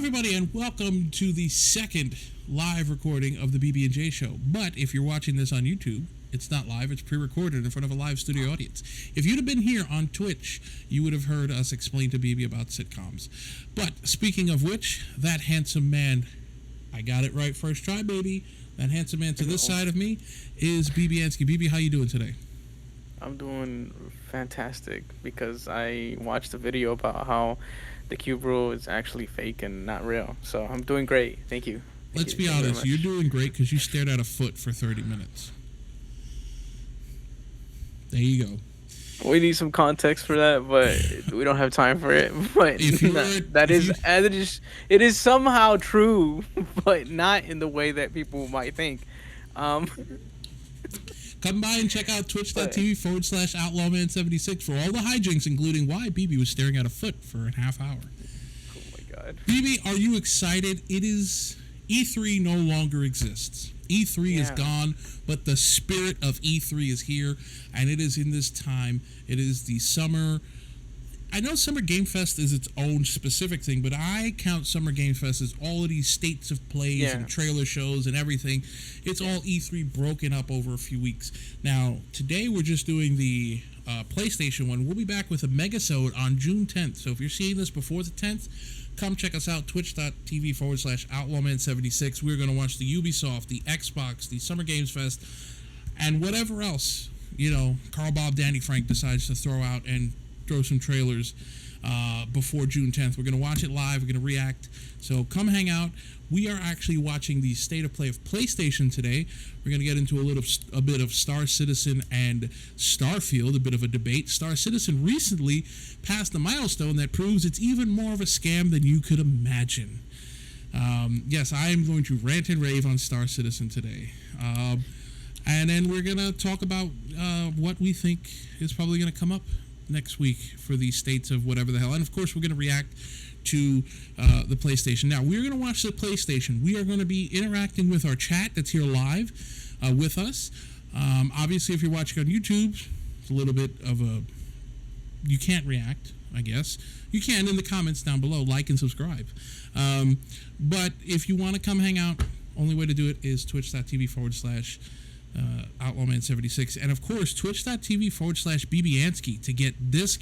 everybody, and welcome to the second live recording of the BB&J Show. But if you're watching this on YouTube, it's not live, it's pre-recorded in front of a live studio audience. If you'd have been here on Twitch, you would have heard us explain to BB about sitcoms. But speaking of which, that handsome man, I got it right first try, baby. That handsome man to this side of me is BB&J. BB, how you doing today? I'm doing fantastic because I watched a video about how the cube rule is actually fake and not real. So I'm doing great. Thank you. Let's be honest, you're doing great because you stared at a foot for 30 minutes. There you go. We need some context for that, but we don't have time for it. But it is somehow true, but not in the way that people might think. Come by and check out twitch.tv/outlawman76 for all the hijinks, including why BB was staring at a foot for a half hour. Oh my god. BB, are you excited? It is E3 no longer exists. E3 is gone, but the spirit of E3 is here, and it is in this time. It is the summer. I know Summer Game Fest is its own specific thing, but I count Summer Game Fest as all of these states of plays and trailer shows and everything. It's all E3 broken up over a few weeks. Now, today we're just doing the PlayStation one. We'll be back with a megasode on June 10th. So if you're seeing this before the 10th, come check us out, twitch.tv/outlawman76. We're going to watch the Ubisoft, the Xbox, the Summer Games Fest, and whatever else, Carl, Bob, Danny, Frank decides to throw out and throw some trailers before June 10th. We're going to watch it live. We're going to react. So come hang out. We are actually watching the state of play of PlayStation today. We're going to get into a bit of Star Citizen and Starfield, a bit of a debate. Star Citizen recently passed a milestone that proves it's even more of a scam than you could imagine. Yes, I am going to rant and rave on Star Citizen today. And then we're going to talk about what we think is probably going to come up next week for the states of whatever the hell. And of course, we're going to react to the PlayStation. Now, we're going to watch the PlayStation. We are going to be interacting with our chat that's here live with us. Obviously, if you're watching on YouTube, it's a little bit of a... You can't react, I guess. You can in the comments down below. Like and subscribe. But if you want to come hang out, only way to do it is twitch.tv/outlawman76, and of course twitch.tv/BB&J to get this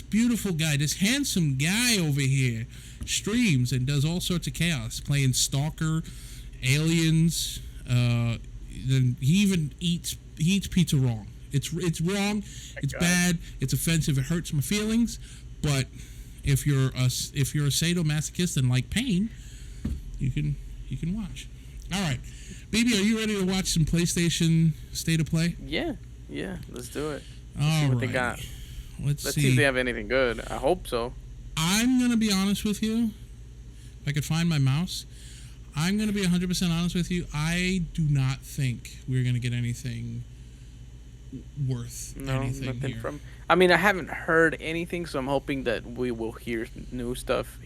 beautiful guy, this handsome guy over here streams and does all sorts of chaos, playing Stalker, Aliens. Then he even eats pizza wrong. It's wrong. It's bad. It's offensive. It hurts my feelings. But if you're a sadomasochist and like pain, you can watch. All right. BB, are you ready to watch some PlayStation State of Play? Yeah, let's do it. All see what right. they got. Let's see if they have anything good. I hope so. I'm going to be honest with you. If I could find my mouse, I'm going to be 100% honest with you. I do not think we're going to get anything worth anything nothing here. I mean, I haven't heard anything, so I'm hoping that we will hear new stuff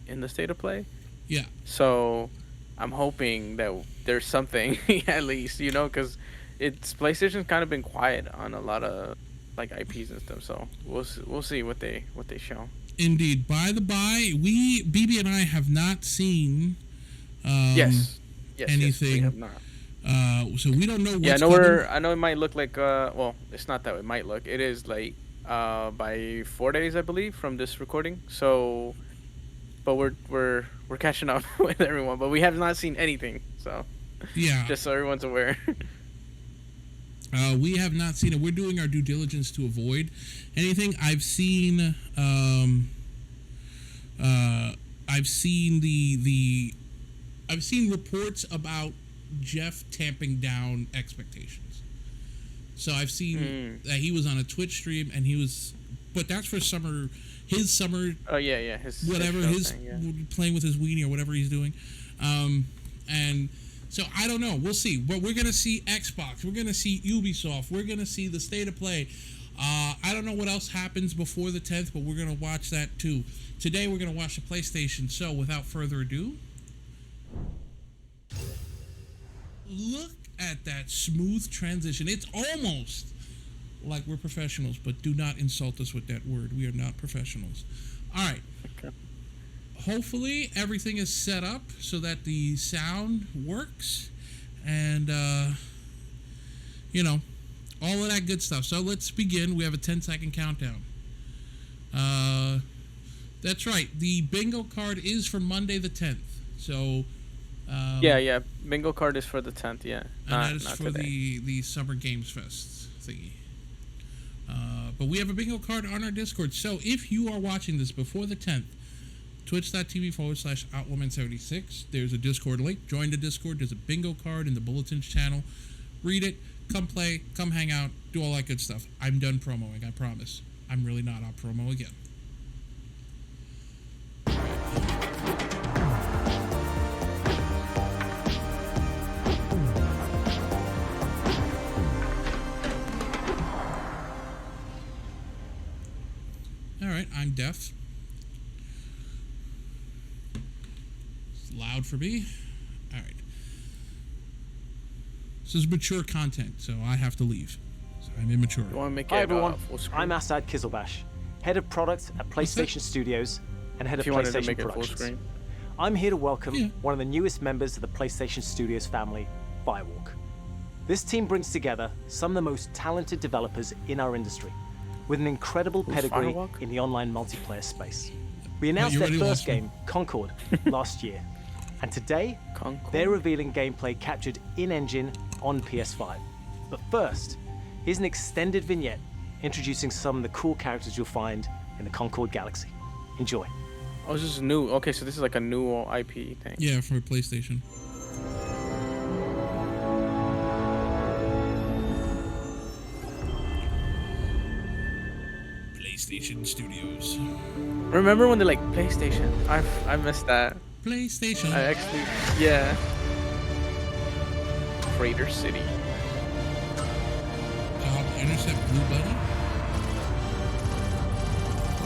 in the State of Play. Yeah. So I'm hoping that there's something at least, because PlayStation's kind of been quiet on a lot of like IPs and stuff. So we'll see what they show. Indeed. By the by, BB and I have not seen yes, anything. we have not. So we don't know what's I know it might look like well, it's not that it might look. It is like by 4 days, I believe, from this recording. So, but we're catching up with everyone, but we have not seen anything. So yeah, just so everyone's aware. We have not seen it. We're doing our due diligence to avoid anything. I've seen I've seen reports about Jeff tamping down expectations. So I've seen that he was on a Twitch stream and but that's for his summer. Oh yeah, his playing with his weenie or whatever he's doing, and so I don't know. We'll see. But we're gonna see Xbox. We're gonna see Ubisoft. We're gonna see the State of Play. I don't know what else happens before the 10th, but we're gonna watch that too. Today we're gonna watch the PlayStation. So without further ado, look at that smooth transition. It's almost like we're professionals, but do not insult us with that word. We are not professionals. All right. Okay. Hopefully everything is set up so that the sound works, and all of that good stuff. So let's begin. We have a 10-second countdown. That's right. The bingo card is for Monday the 10th. So Yeah. Bingo card is for the 10th. Yeah. and that is not for today. the Summer Games Fest thingy. But we have a bingo card on our Discord. So if you are watching this before the 10th, twitch.tv/Outwoman76. There's a Discord link. Join the Discord. There's a bingo card in the Bulletins channel. Read it. Come play. Come hang out. Do all that good stuff. I'm done promoing. I promise. I'm really not. I'll promo again. All right. I'm deaf. Loud for me. All right. This is mature content, so I have to leave. So I'm immature. You want to make Hi it everyone, full screen? I'm Asad Kizilbash, head of product at PlayStation Studios and head If of you wanted to PlayStation make it full Productions. screen. I'm here to welcome Yeah. one of the newest members of the PlayStation Studios family, Firewalk. This team brings together some of the most talented developers in our industry, with an incredible pedigree Firewalk? in the online multiplayer space. We announced you their already first lost me. game, Concord, last year, and today Concord? they're revealing gameplay captured in-engine on PS5. But first, here's an extended vignette introducing some of the cool characters you'll find in the Concord Galaxy. Enjoy. Oh, this is new. Okay, so this is like a new IP thing. Yeah, for PlayStation. PlayStation Studios. Remember when they're like PlayStation? I missed that. PlayStation. I actually, yeah. Crater City. Intercept Blue Buddy.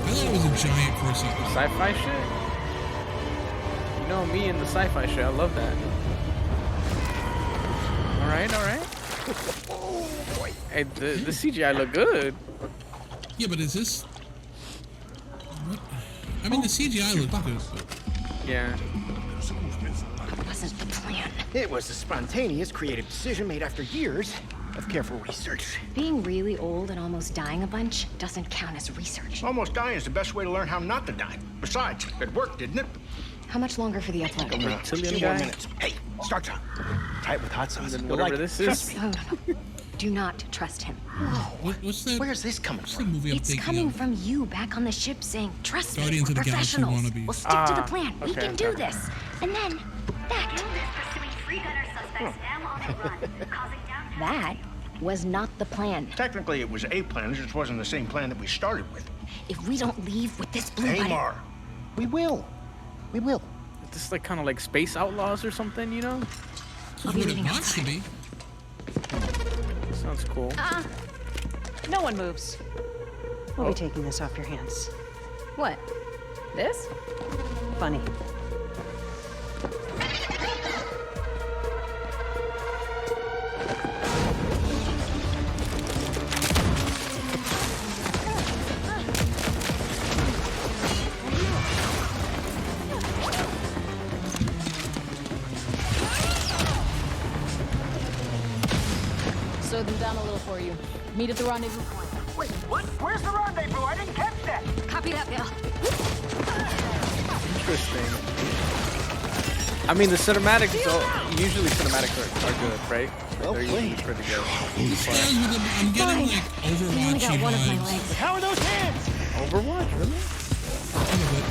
I thought it was a giant for a second. Sci-fi shit. You know me and the sci-fi shit. I love that. All right. Oh boy. Hey, the CGI look good. Yeah, but is this? What? I mean, the CGI looks good. But Yeah. Wasn't the plan. It was a spontaneous, creative decision made after years of careful research. Being really old and almost dying a bunch doesn't count as research. Almost dying is the best way to learn how not to die. Besides, it worked, didn't it? How much longer for the upload? Reptilian 2 guy. more minutes. Hey, start time. Try it with hot sauce. Then You'll whatever like this it. is. No. Do not trust him. what's that? Where's this coming What's the from? movie I'm It's thinking coming of? from you back on the ship saying, trust Guardians me, of we're the Galaxy professionals. wannabes. We'll stick to the plan. We okay, can do okay. this. And then, that. Pursuing three gunner suspects am on the run, causing downtown. That was not the plan. Technically, it was a plan. It just wasn't the same plan that we started with. If we don't leave with this blue button, Tamar, we will. We will. This is like kind of like Space Outlaws or something, you know? This I'll is be what it leaving wants to outside. be. Sounds cool. No one moves. We'll be taking this off your hands. What? This? Funny. Slow them down a little for you. Meet at the rendezvous point. Wait, what? Where's the rendezvous? I didn't catch that. Copy that, Bill. Interesting. I mean, the cinematics, usually cinematics are good, right? Well They're usually played. pretty good. This guy's with I'm getting like I only Overwatchy got one of my vibes. legs. How are those hands? Overwatch, really? A little bit.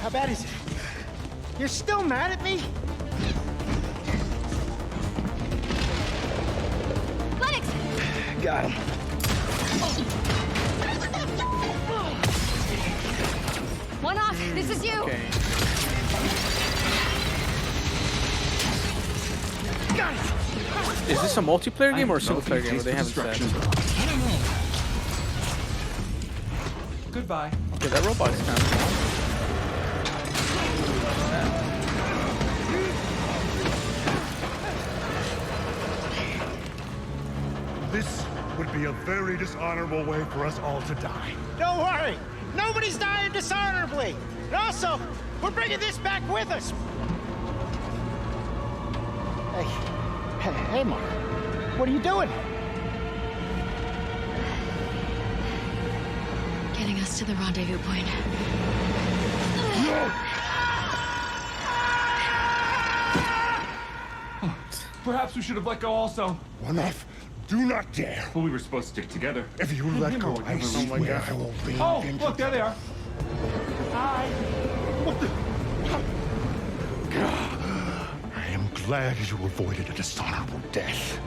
How bad is it? You're still mad at me? Lennox! Got him. One off. This is you. Okay. Got it. Is this a multiplayer game or a single player game? Or they haven't said. I don't know. Goodbye. Okay, that robot is kind of cool. This would be a very dishonorable way for us all to die. Don't worry. Nobody's dying dishonorably. And also, we're bringing this back with us. Hey, Mark. What are you doing? Getting us to the rendezvous point. Perhaps we should have let go also. One off. Do not dare. Well, we were supposed to stick together. If you let go, I swear I will be. Oh, look, there they are. Hi. What the? I am glad you avoided a dishonorable death.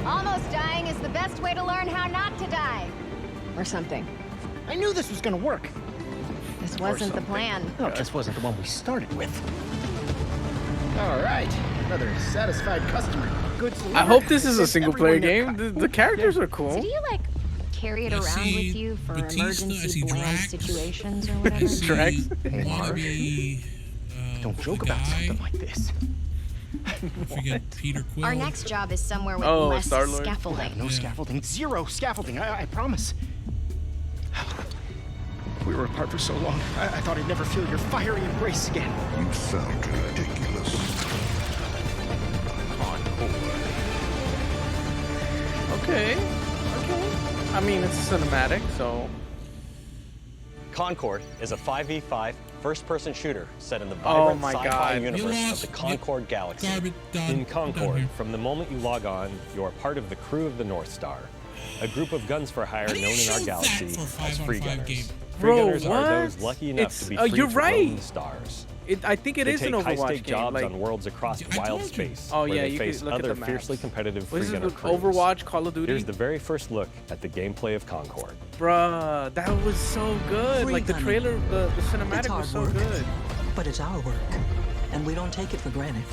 Almost dying is the best way to learn how not to die. Or something. I knew this was gonna work. This wasn't the plan. No, it just wasn't the one we started with. All right, another satisfied customer. Goods delivered. I hope this is a single player Everyone game. The characters are cool. Did you like carry it I around see with you for Batista, I emergency see bland Drax. situations or I whatever? see Drax. wannabe, Don't the joke about guy. something like this. I forget Peter Quill. Our next job is somewhere with Oh, less Star-Lord. scaffolding. No scaffolding. Zero scaffolding. I promise. We were apart for so long. I thought I'd never feel your fiery embrace again. You sound ridiculous. Okay. I mean, it's cinematic, so. Concord is a 5v5 first-person shooter set in the Oh vibrant my sci-fi God. You universe of lost. the Concord galaxy. Done In Concord, here. from the moment you log on, you are part of the crew of the North Star, a group of guns for hire How do you known in our show galaxy that for a as 5-on-5 free gunners. game? Free Bro, gunners are those what? lucky enough It's- to be oh, free you're to right. roam the stars. I think it They is take an Overwatch high-stake game. jobs Like, on worlds across I wild told you. space, Oh, where yeah, they you face could look at other the maps. fiercely competitive what free is gunner this? crews. Overwatch, Call of Duty. Here's the very first look at the gameplay of Concord. Bruh, that was so good. Free Like the gunning. trailer, the It's cinematic hard was so work. good. But it's our work, and we don't take it for granted.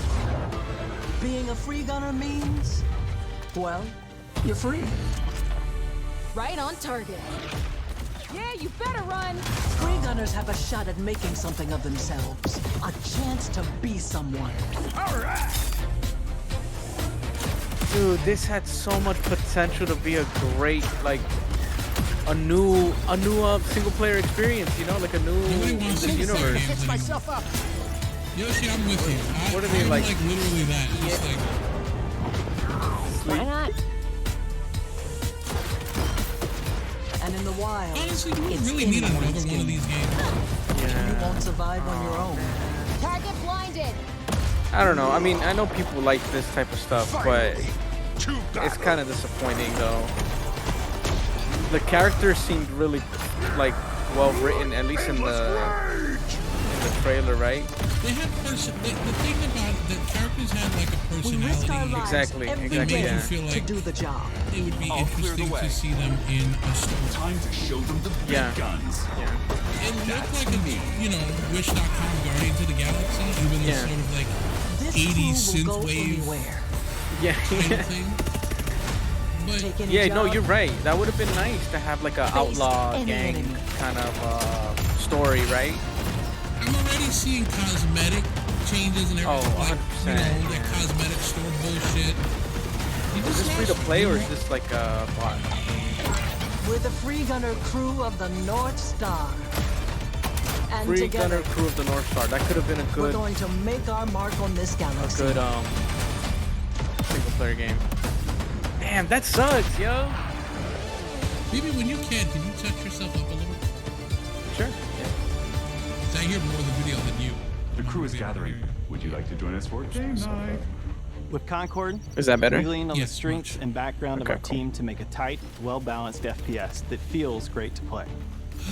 Being a free gunner means, well, you're free. Right on target. Yeah, you better run. Free gunners have a shot at making something of themselves, a chance to be someone. Dude, this had so much potential to be a great, like, a new single player experience. You know, like a new Nobody in wants this to see universe. games Fix anymore. myself up. Yoshi, I'm with you. What are they I'm like? literally that. Just like, Why not? And in the wild, honestly, do we it's really need another anyone's one of game. these games? You won't survive on your own. Target blinded. I don't know. I mean, I know people like this type of stuff, but it's kind of disappointing though. The characters seemed really like well written, at least in the trailer, right? They had the thing about it, the characters had like a We risk our personality. lives Exactly, every exactly, day yeah. feel to like do the job. it would be I'll clear the interesting way. to see them in a story. Time to show them the big Yeah. guns. Yeah. It looked like a, Wish.com Guardians of the Galaxy, even Yeah. the sort of like This 80s crew will go synthwave anywhere. Yeah. kind of thing. But Take any Yeah, no, job, you're right. That would have been nice to have like a outlaw any gang enemy. kind of story, right? I'm already seeing cosmetic changes and everything. Oh, like, 100%, that yeah. cosmetic store bullshit. You Is just this free to lost play or me. is this like a bot? We're the free gunner crew of the North Star. And Free together, Gunner Crew of the North Star. That could have been a we're good, going to make our mark on this galaxy. single player game. Damn, that sucks, yo. Maybe when you can you touch yourself up a little? Sure. I hear more of the video than you. The crew is gathering. Would you like to join us for game night? With Concord, Is that better? we lean on Yes, the strengths much. and background Okay, of our cool. team to make a tight, well-balanced FPS that feels great to play.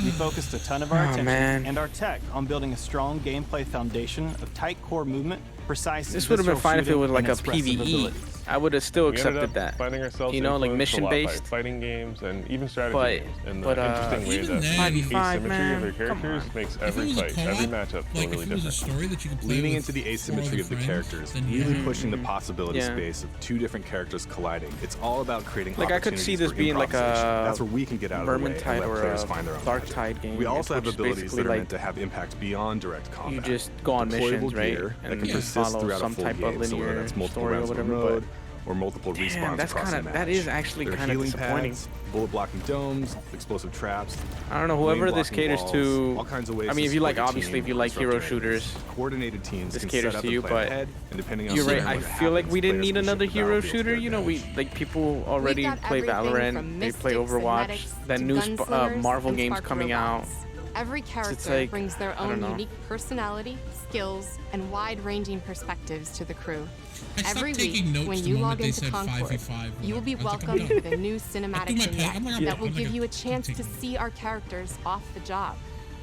We focused a ton of our Oh, attention man. and our tech on building a strong gameplay foundation of tight core movement, precise This would have been visceral fine if it shooting, was like and a expressive PvE. abilities. I would have still We ended accepted up that. finding ourselves You know, like influenced a lot mission-based. by fighting games and even strategy But- games in but, the interesting way even that then, the 5v5, asymmetry man, of their come characters on. makes If it every was a fight, every co-op, matchup feel like really if it was a different. story that you could play Leaning with into the four asymmetry other of the friends, characters, then really yeah. pushing the possibility Yeah. space of two different characters colliding. It's all about creating Like, I could see opportunities this for being like improvisation. a That's where we can get out of the way and Vermintide let or players a find their own Dark magic. Tide game. We also have which is abilities basically that are like meant to have impact beyond direct combat. you just go on Deployable missions, right? gear that And can you persist follow throughout some a full type game, of so whether linear that's multiple story or rounds of whatever. mode, or multiple Damn, respawns that's across kind a of match. that is actually There are kind of healing disappointing. pads, bullet blocking domes, explosive traps. I don't know, whoever lane this blocking caters walls, to. all kinds of ways I mean, to if you like, support your obviously, team if you like disrupt hero enemies. shooters, Coordinated teams this can caters set up to and you. plan But ahead, and depending on you're right. when I it feel like happens, we didn't players need can another shift the hero battlefield to shooter. their You know, we advantage. like people already got play everything Valorant. from They play mystics and Overwatch. medics That to new gunslingers Marvel and games spark coming out. robots. Every character like, brings their I don't own know. unique personality, skills, and wide-ranging perspectives to the crew. I stopped Every taking week, notes when the you moment log they into said Concord, 5v5. you will be I was like, I'm welcomed done. with a new I cinematic do my pay. vignette I'm like, that will I'm like give a- you a chance to taking- see our characters off the job.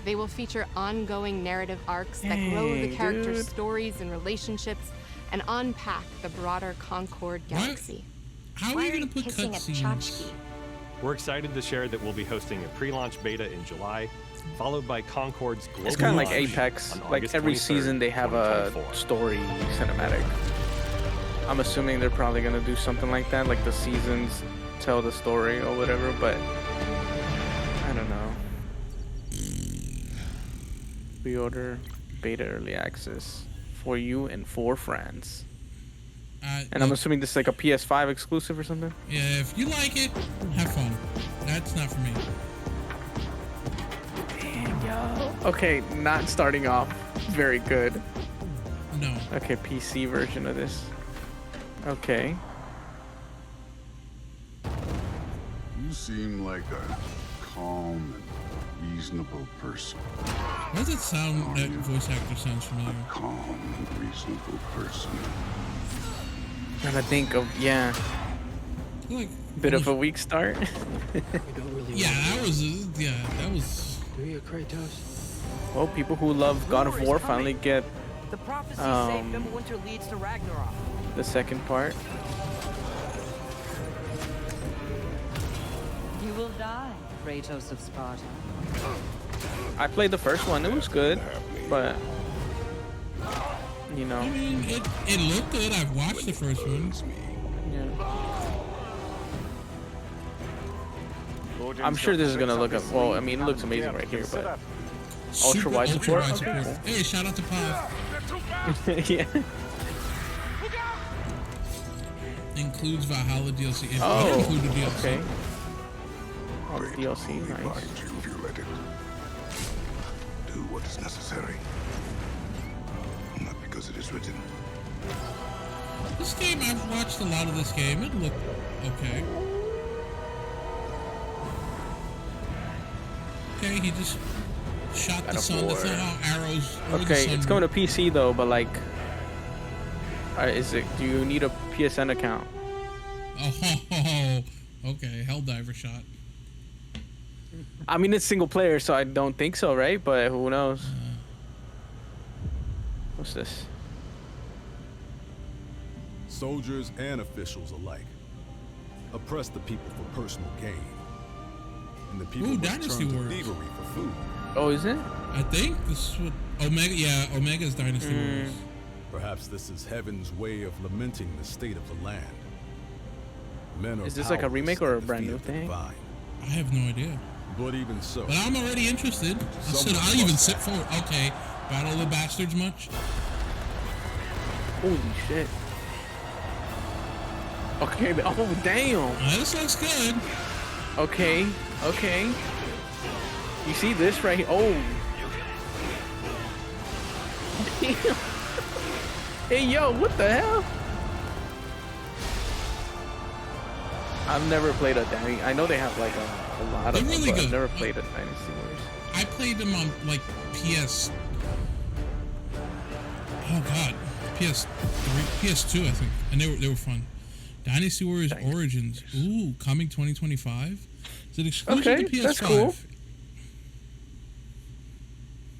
They will feature ongoing narrative arcs that grow the Dang, characters' dude. stories and relationships and unpack the broader Concord galaxy. How are Why you are gonna you put kissing a cutscenes? tchotchke? We're excited to share that we'll be hosting a pre-launch beta in July, followed by Concord's global It's kind of like launch Apex. on Like August every 23rd, season, they have a 2024. story cinematic. I'm assuming they're probably gonna do something like that, like the seasons tell the story or whatever. But I don't know. Pre-order beta early access for you and 4 friends. And I'm assuming this is like a PS5 exclusive or something. Yeah, if you like it, have fun. That's not for me. Okay, not starting off very good. No. Okay, PC version of this. Okay. You seem like a calm and reasonable person. Why does it sound that voice actor sounds familiar? Calm and reasonable person. Trying to think of, yeah. Like Bit of a weak start. Yeah, that was that was. Well, people who love God of War finally get The prophecy Um, saved Winter leads to Ragnarok. the second part. You will die, Kratos of Sparta. I played the first one. It was good, but you know, I mean, it looked good. I've watched the first one. I'm sure this is gonna look up. Well, I mean, it looks amazing right here, but ultra wide support. Okay, cool. Hey, shout out to Pav. Yeah. Includes Valhalla DLC. It Oh, might include the DLC. okay. Oh, the DLC, nice. If you let it. Do what is necessary. Not because it is written. This game, I've watched a lot of this game. It looked okay. Okay, he just shot the sun. That's not how arrows. or the Okay, sun it's going to work. PC though, but like, is it? Do you need a PSN account? Oh, okay. Helldiver shot. I mean, it's single player, so I don't think so, right? But who knows? What's this? Soldiers and officials alike oppress the people for personal gain. And the people Ooh, must Dynasty turn to Warriors. thievery for food. Oh, is it? I think this is what Omega. Yeah, Omega's Dynasty Warriors. Perhaps this is heaven's way of lamenting the state of the land. Men are Is this like a remake or a brand new powerless at the thing? feet of the divine. I have no idea. But even so, But I'm already interested. I'll even sit forward. Okay, Battle of the Bastards much? Holy shit. Okay, oh damn. This looks good. Okay, okay. You see this right here? Oh. Damn. Hey yo, what the hell? I've never played a Dynasty. I know they have like a lot They're of them, really but I've good. never played a Dynasty Warriors. I played them on like PS. Oh god, PS3, PS2, I think, and they were fun. Dynasty Warriors Origins. Ooh, coming 2025. Is it exclusive Okay, to PS5? that's cool.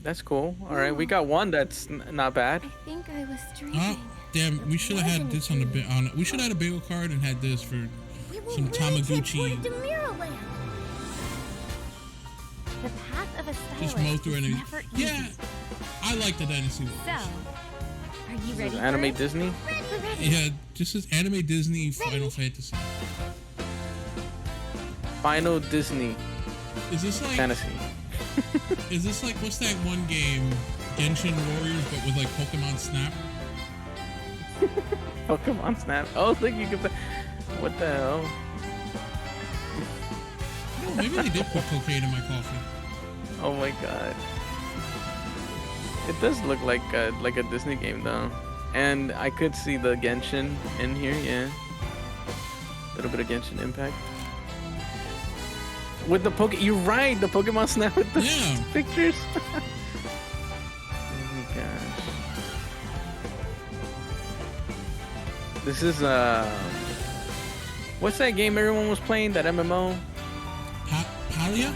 That's cool. All right, we got one that's not bad. I think I was dreaming. Oh, damn! We should have had this on the on. We should have had a bagel card and had this for some Tamaguchi. The path of a stylist Just mow through is anything. never easy. Yeah, I like the Dynasty Warriors. So, are you This ready is for anime it? Disney. Yeah, just as anime Disney Final Fantasy. Final Disney. Is this like Fantasy? Is this like what's that one game, Genshin Warriors, but with like Pokemon Snap? Pokemon Snap. Oh, look, you can play. What the hell? No, maybe they did put cocaine in my coffee. Oh my god. It does look like a Disney game though. And I could see the Genshin in here, yeah. A little bit of Genshin Impact. With the you're right, the Pokemon Snap with the pictures. Oh my gosh. This is what's that game everyone was playing? That MMO? Palia?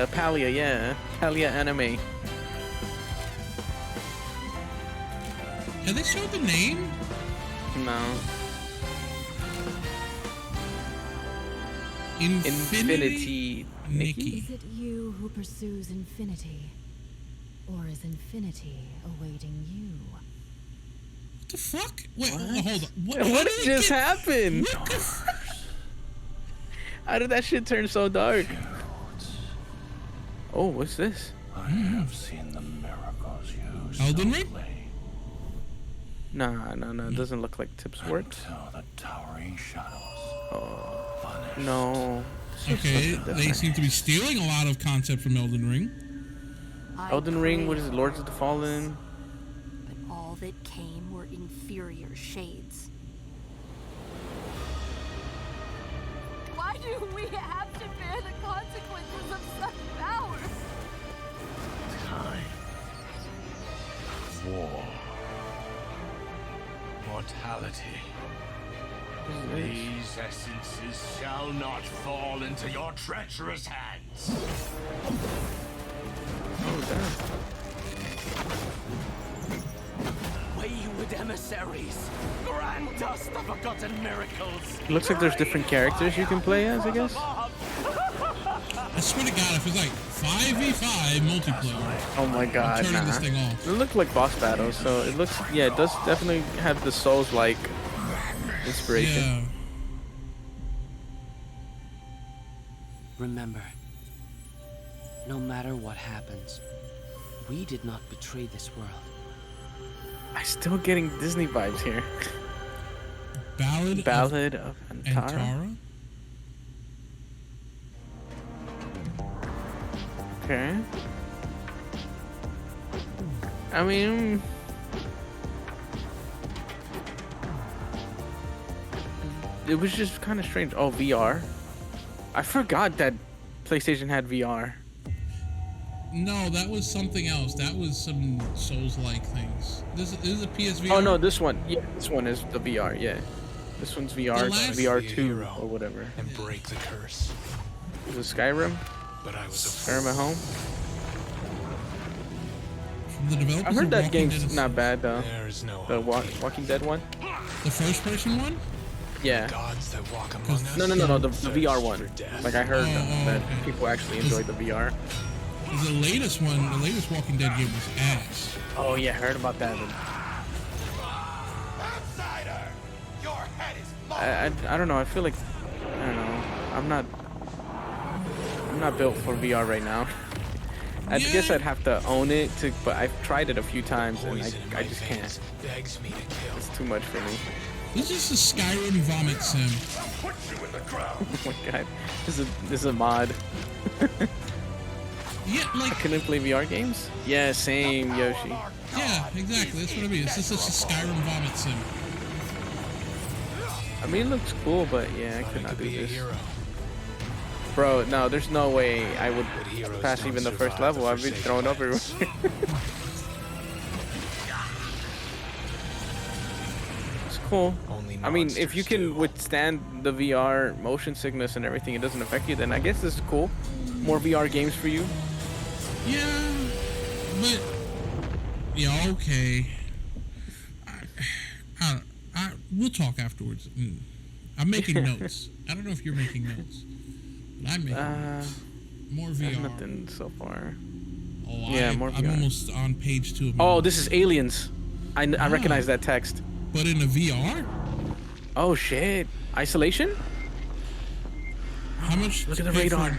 Palia, yeah. Palia anime. Have they showed the name? No. Infinity Nikki. Is it you who pursues infinity? Or is infinity awaiting you? What the fuck? Wait, hold on. What just happened? How did that shit turn so dark? Oh, what's this? I have seen the miracles you Elden Ring? No, it doesn't look like Tip's work. Until the towering shadows. Oh, no. Okay, they seem to be stealing a lot of concept from Elden Ring. Elden Ring, what is it? Lords of the Fallen? But all that came were inferior shades. Why do we have to bear the consequences of such power? Time. War. Mortality. These essences shall not fall into your treacherous hands. Wayward emissaries, grant us the forgotten miracles. It looks like there's different characters you can play as, I guess. I swear to God, if it's like 5v5 multiplayer. Oh my god, I'm turning this thing off. It looked like boss battles, so it looks, yeah, it does definitely have the Souls-like inspiration. Yeah. Remember, no matter what happens, we did not betray this world. I'm still getting Disney vibes here. Ballad of Antara? Okay. I mean, it was just kind of strange. Oh, VR. I forgot that PlayStation had VR. No, that was something else. That was some Souls-like things. This is a PSVR. Oh no, this one. Yeah, this one is the VR. Yeah, this one's VR. VR2 or whatever. And break the curse. Is it Skyrim? But I was Skyrim at home. From the developers I heard of that Walking game's Dead not bad though. There is no The Walking Dead one. The first-person one? Yeah. Gods that walk among us. No, the VR one. Like I heard that people actually enjoyed the VR. The latest one, the latest Walking Dead game was ass. Oh yeah, I heard about that. I don't know. I feel like I don't know. I'm not built for VR right now. I guess I'd have to own it to, but I've tried it a few times and I just can't. It's too much for me. This is a Skyrim vomit sim. Oh my god, this is a mod. Yeah, like I couldn't play VR games. Yeah, same Yoshi. Yeah, exactly. That's what I mean. It's just a Skyrim vomit sim. I mean, it looks cool, but yeah, I could not do this. Bro, no, there's no way I would pass even the first level. I'd be thrown up everywhere. It's cool. I mean, if you can withstand the VR motion sickness and everything, it doesn't affect you, then I guess this is cool. More VR games for you. Yeah, but yeah, okay. We'll talk afterwards. I'm making notes. I don't know if you're making notes, but I'm making more VR. Nothing so far. Oh, yeah, more VR. I'm almost on page 2 of my Oh, notes. this is Aliens. I recognize that text. But in a VR? Oh shit! Isolation? How much? Look at the radar.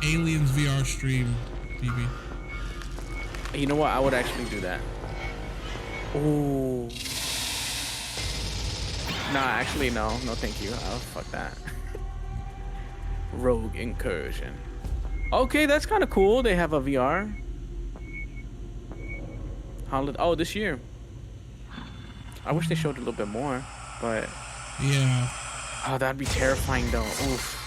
Aliens VR stream, BB. You know what? I would actually do that. Oh. Nah, actually, no. No, thank you. Oh, fuck that. Rogue Incursion. Okay, that's kind of cool. They have a VR. Oh, this year. I wish they showed a little bit more, but yeah. Oh, that'd be terrifying though. Oof.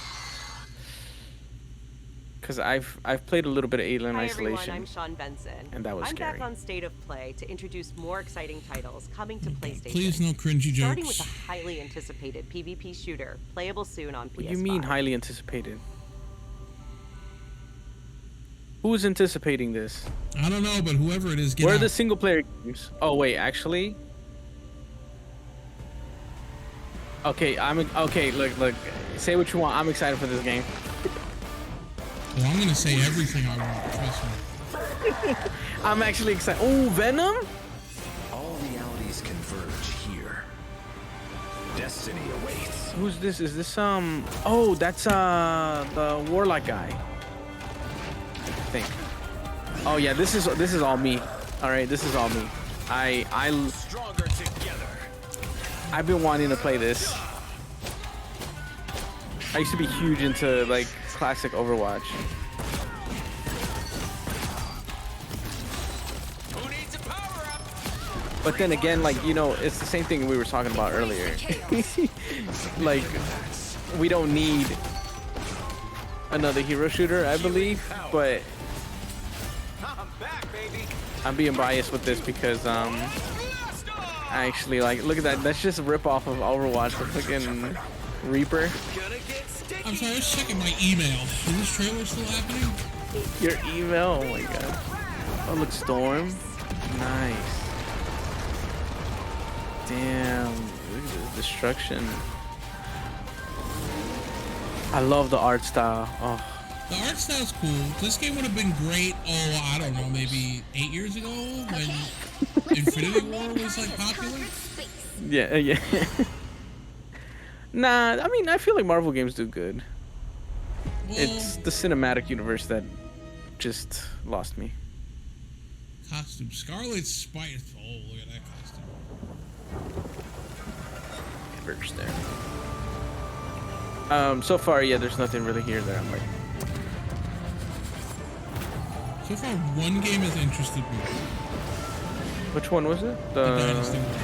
Because I've played a little bit of Alien Hi Isolation. everyone, I'm Sean Benson. And that was scary. I'm back on State of Play to introduce more exciting titles coming to PlayStation. Please no cringy jokes. Starting with a highly anticipated PvP shooter, playable soon on PS5. What do you mean highly anticipated? Who is anticipating this? I don't know, but whoever it is, get Where out. are the single player games? Oh wait, actually. Okay, okay. Look. Say what you want. I'm excited for this game. Well, I'm gonna say everything I want. Trust me. I'm actually excited. Oh, Venom! All realities converge here. Destiny awaits. Who's this? Is this Oh, that's the Warlock guy. I think. Oh yeah, this is all me. All right, this is all me. Stronger together. I've been wanting to play this. I used to be huge into like classic Overwatch. Who needs a power up? But then again, like, you know, it's the same thing we were talking about earlier. Like, we don't need another hero shooter, I believe, but I'm being biased with this because I actually like, look at that. That's just a rip off of Overwatch, the fucking Reaper. I'm sorry, I was checking my email. Is this trailer still happening? Your email? Oh my god. Oh, look, Storm. Nice. Damn. Look at the destruction. I love the art style. Oh. The art style's cool. This game would have been great, I don't know, maybe 8 years ago when Infinity War was like popular. Yeah. Nah, I mean, I feel like Marvel games do good. Well, it's the cinematic universe that just lost me. Costume. Scarlet Spider. Oh, look at that costume. Verge there. So far, yeah, there's nothing really here that I'm like. So far, one game has interested me. Which one was it? The Dynasty Wars.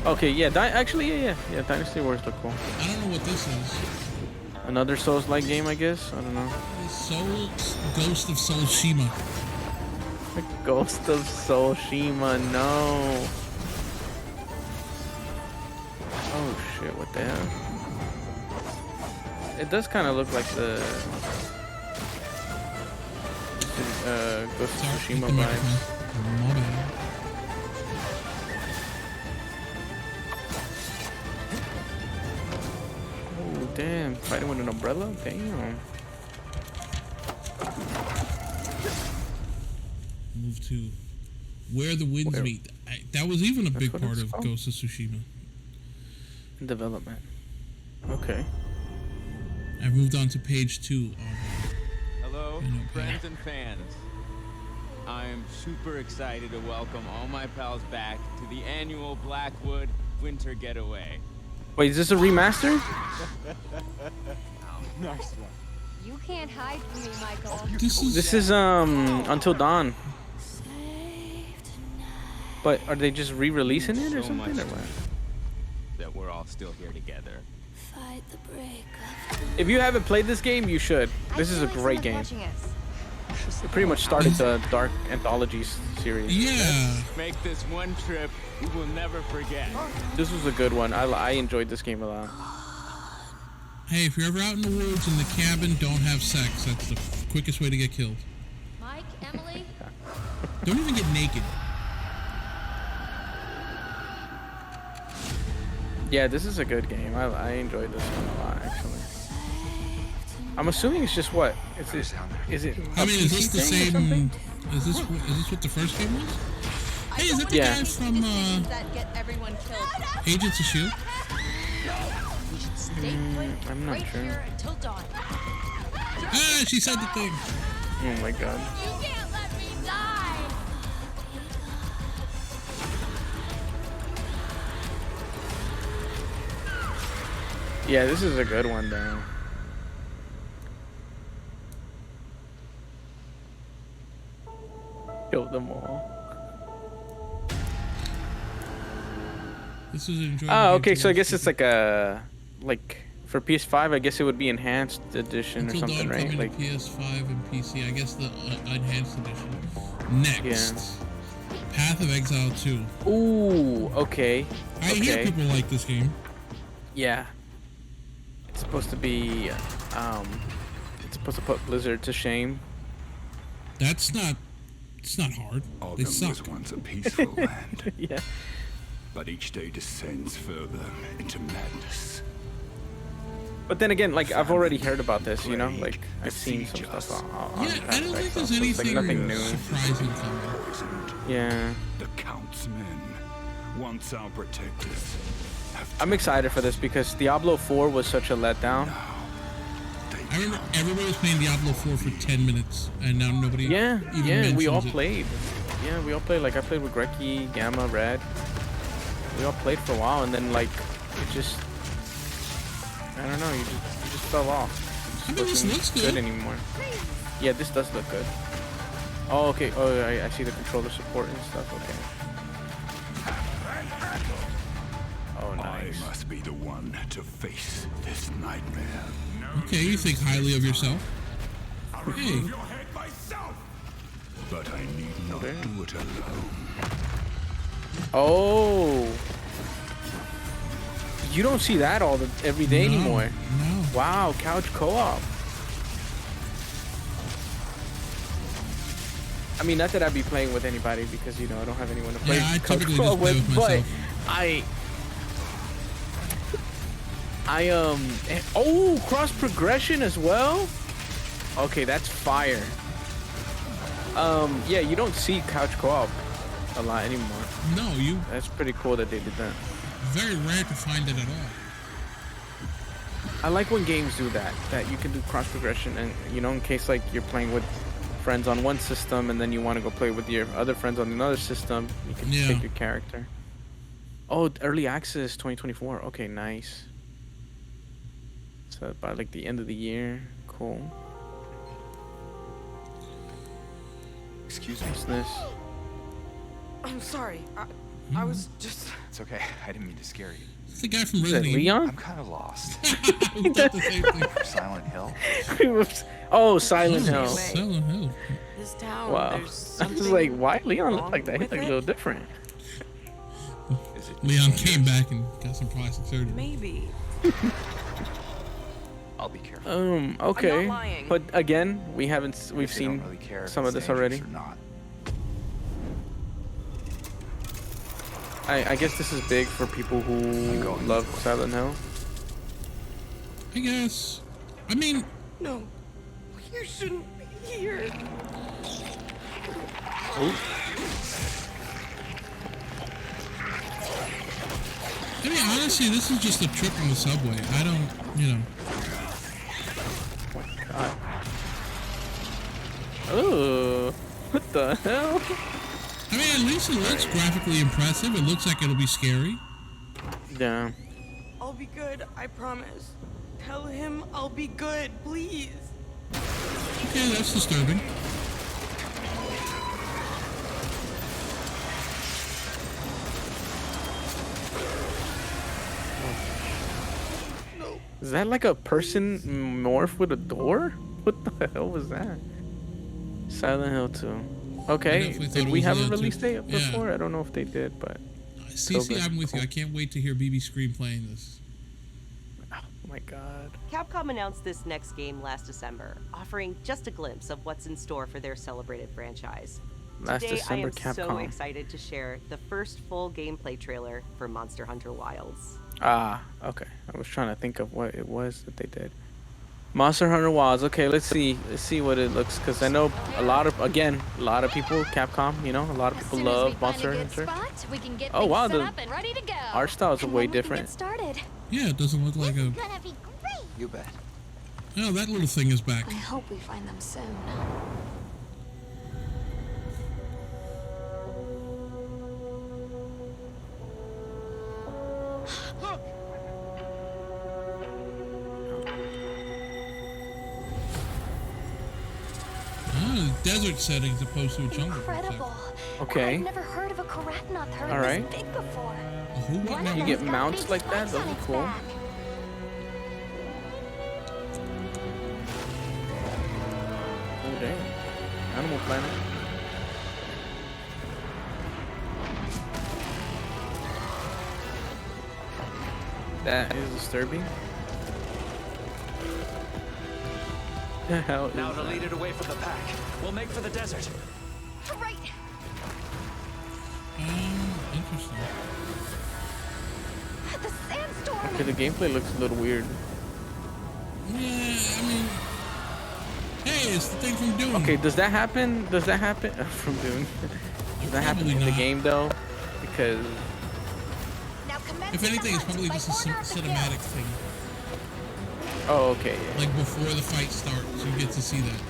Okay, yeah, actually, yeah, Dynasty Wars look cool. I don't know what this is. Another Souls-like game, I guess. I don't know. Ghost of Tsushima. Ghost of Tsushima, no. Oh shit! What the hell? It does kind of look like the Ghost of Tsushima vibes. Oh damn! Fighting with an umbrella? Damn. Move to Where the Winds Meet. That was even a big part of Ghost of Tsushima. Development. Okay. I moved on to page 2. Hello, friends and fans. I'm super excited to welcome all my pals back to the annual Blackwood Winter Getaway. Wait, is this a remaster? Nice one. You can't hide from me, Michael. This is Until Dawn. But are they just re-releasing it or So something? much Or what? that we're all still here together. If you haven't played this game, you should. This is a great game. It pretty much started the Dark Anthology series. Yeah. Make this one trip we will never forget. This was a good one. I enjoyed this game a lot. Hey, if you're ever out in the woods in the cabin, don't have sex. That's the quickest way to get killed. Mike, Emily? Don't even get naked. Yeah, this is a good game. I enjoyed this one a lot, actually. I'm assuming it's just what? Is it? I mean, is this the same? Is this what the first game was? Hey, is that the guy from Agents of S.H.I.E.L.D.? We should stay put I'm not right sure. here until dawn. Ah, she said the thing. Oh my god. You can't let me die! Yeah, this is a good one though. Kill them all. This is enjoyable. Oh, okay. So I guess it's like a for PS5. I guess it would be enhanced edition or something, right? Coming Like to PS5 and PC. I guess the enhanced edition. Next, Path of Exile 2. Ooh, okay. I hear people like this game. Yeah. It's supposed to be, it's supposed to put Blizzard to shame. It's not hard. They Arkham suck. was once a peaceful land. Yeah. But each day descends further into madness. But then again, like I've already heard about this, you know, like I've seen some stuff on Yeah, I don't think there's so it's anything like nothing new. surprising coming. Yeah. The Count's men, once our protectors, I'm excited for this because Diablo 4 was such a letdown. I remember everybody was playing Diablo 4 for 10 minutes, and now nobody even we all mentions it. played. Yeah, we all played. Like I played with Greki, Gamma, Red. We all played for a while, and then like it just, I don't know, you just fell off. I mean, this looks good anymore. Yeah, this does look good. Oh, okay. Oh, I see the controller support and stuff. Okay. Oh, nice. I must be the one to face this nightmare. Okay, you think highly of yourself. Hey. But I need not do it alone. Oh. You don't see that every day anymore. No. Wow, couch co-op. I mean, not that I'd be playing with anybody because, you know, I don't have anyone to play I couch typically co-op just play with but myself. oh, cross progression as well? Okay, that's fire. Yeah, you don't see couch co-op a lot anymore. No, That's pretty cool that they did that. Very rare to find it at all. I like when games do that you can do cross progression, and you know, in case like you're playing with friends on one system and then you want to go play with your other friends on another system, you can pick your character. Oh, early access 2024. Okay, nice. So by like the end of the year, cool. Excuse me. What's this? I'm sorry. I was just. It's okay. I didn't mean to scare you. It's the guy from Is that Resident Evil. Leon? I'm kind of lost. We thought the same thing. Silent Hill. Oh, Silent Hill. Silent Hill. This town, Wow. there's I was like, why Leon look like that? He look a little different. Leon came back and got some plastic surgery. Maybe. I'll be careful. Okay. I'm not lying. But again, we've seen really care if some of it's this already. dangerous or not. I guess this is big for people who love Silent Hill. I guess. I mean, No, you shouldn't be here. I mean, honestly, this is just a trip on the subway. I don't, you know. God. Oh, what the hell? I mean, at least it looks graphically impressive. It looks like it'll be scary. Yeah. I'll be good, I promise. Tell him I'll be good, please. Okay, that's disturbing. Is that like a person morph with a door? What the hell was that? Silent Hill 2. Okay, did we have a release date before? I don't know if they did, but... CC, I'm with you. I can't wait to hear BB Scream playing this. Oh my god. Capcom announced this next game last December, offering just a glimpse of what's in store for their celebrated franchise. Last Today, December, I am so Capcom. excited to share the first full gameplay trailer for Monster Hunter Wilds. Ah, okay. I was trying to think of what it was that they did. Monster Hunter Wilds. Okay, let's see what it looks, because I know a lot of people, Capcom, you know, a lot of people love Monster Hunter. Oh wow, the art style is way different. Yeah, it doesn't look like a... You bet. Oh, that little thing is back. I hope we find them soon. desert setting as opposed to a jungle. Incredible. Okay. I've never heard of a Karatnoth herd All right. this big before. Who would One of You them's get got mounts big like that? spikes Those on are its cool. back. Oh, damn. Animal Planet. That is disturbing. The hell Now is to that? lead it away from the pack. We'll make for the desert. Right. Interesting. The sandstorm. Okay, the gameplay looks a little weird. Yeah, I mean, hey, it's the thing from Doom. Okay, does that happen? Does that happen from Doom? Does that happen in the game though? Because If anything, it's probably just a cinematic thing. oh, okay, yeah. Like before the fight starts, you get to see that.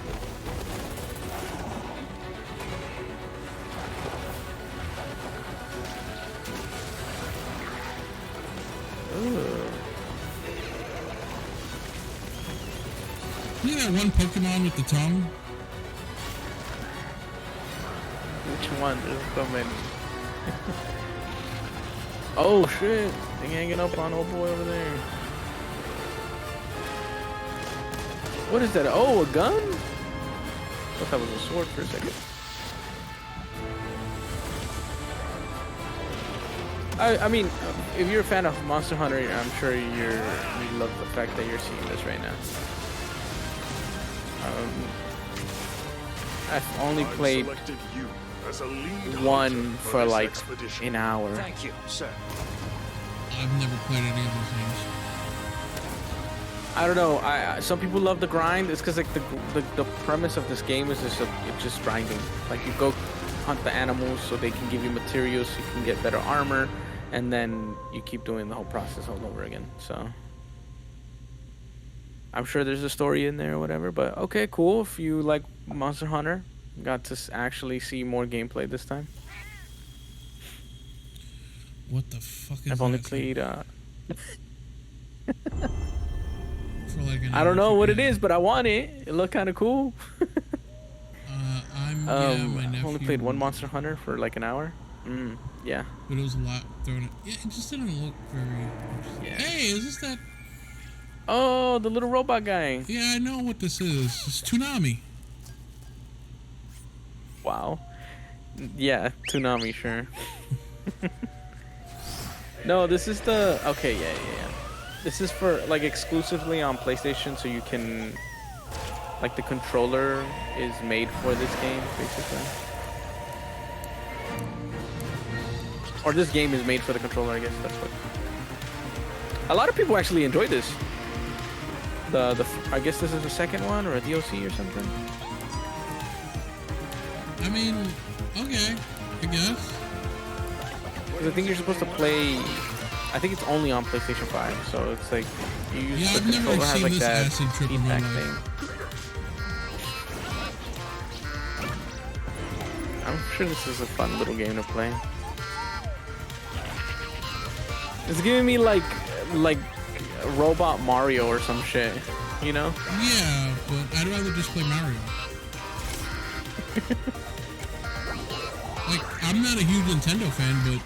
You know that one Pokemon with the tongue? Which one? There's so many. Oh shit! They hanging up on old boy over there. What is that? Oh, a gun? I thought that was a sword for a second. I mean, if you're a fan of Monster Hunter, I'm sure you love the fact that you're seeing this right now. I've only played one for like an hour. Thank you, sir. I've never played any of those games. I don't know. Some people love the grind. It's because like the premise of this game is just grinding. Like you go hunt the animals so they can give you materials so you can get better armor, and then you keep doing the whole process all over again. So I'm sure there's a story in there or whatever. But okay, cool. If you like Monster Hunter, got to actually see more gameplay this time. What the fuck is I've only that? played. For like an I don't hour know to what get- it is, but I want it. It looked kind of cool. I'm my I've only nephew- played one Monster Hunter for like an hour. Yeah. But it was a lot thrown in. Yeah, it just didn't look very. Yeah. Hey, is this that? Oh, the little robot guy. Yeah, I know what this is. It's Toonami. Wow. Yeah, Toonami, sure. No, this is the... Okay, yeah. This is for, like, exclusively on PlayStation, so you can... Like, the controller is made for this game, basically. Or this game is made for the controller, I guess. That's what... A lot of people actually enjoy this. I guess this is the second one, or a DLC or something. I mean, okay, I guess. Because I think you're supposed to play... I think it's only on PlayStation 5, so it's like... You use Yeah, the I've never controller has seen like this that acid trip in my feedback life. thing. I'm sure this is a fun little game to play. It's giving me like Robot Mario or some shit, you know? Yeah, but I'd rather just play Mario. Like, I'm not a huge Nintendo fan, but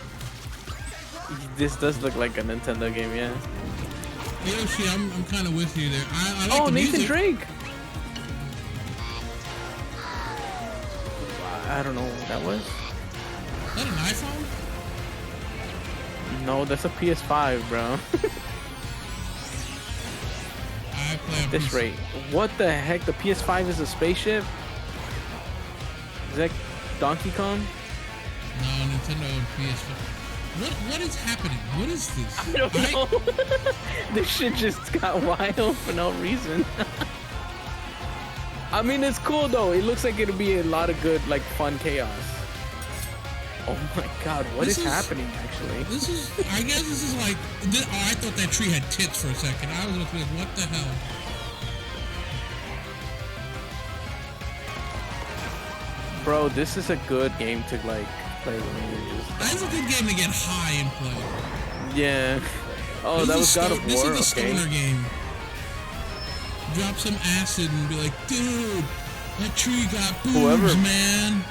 This does look like a Nintendo game, yeah. Yoshi, I'm kind of with you there. I like the Nathan music. Drake! I don't know what that was. Is that an iPhone? No, that's a PS5, bro. I play on This PC. rate. What the heck? The PS5 is a spaceship? Is that Donkey Kong? No, Nintendo and PS4. What is happening? What is this? I don't know. This shit just got wild for no reason. I mean, it's cool though. It looks like it'll be a lot of good, like, fun chaos. Oh my god, what is happening actually? This is, I guess this is like, I thought that tree had tits for a second. I was like, what the hell? Bro, this is a good game to, like, play when you just... That's a good game to get high and play. Yeah. Oh, This that is was God of War, This is the okay. stoner game. Drop some acid and be like, dude, That tree got boobs, Whoever- man.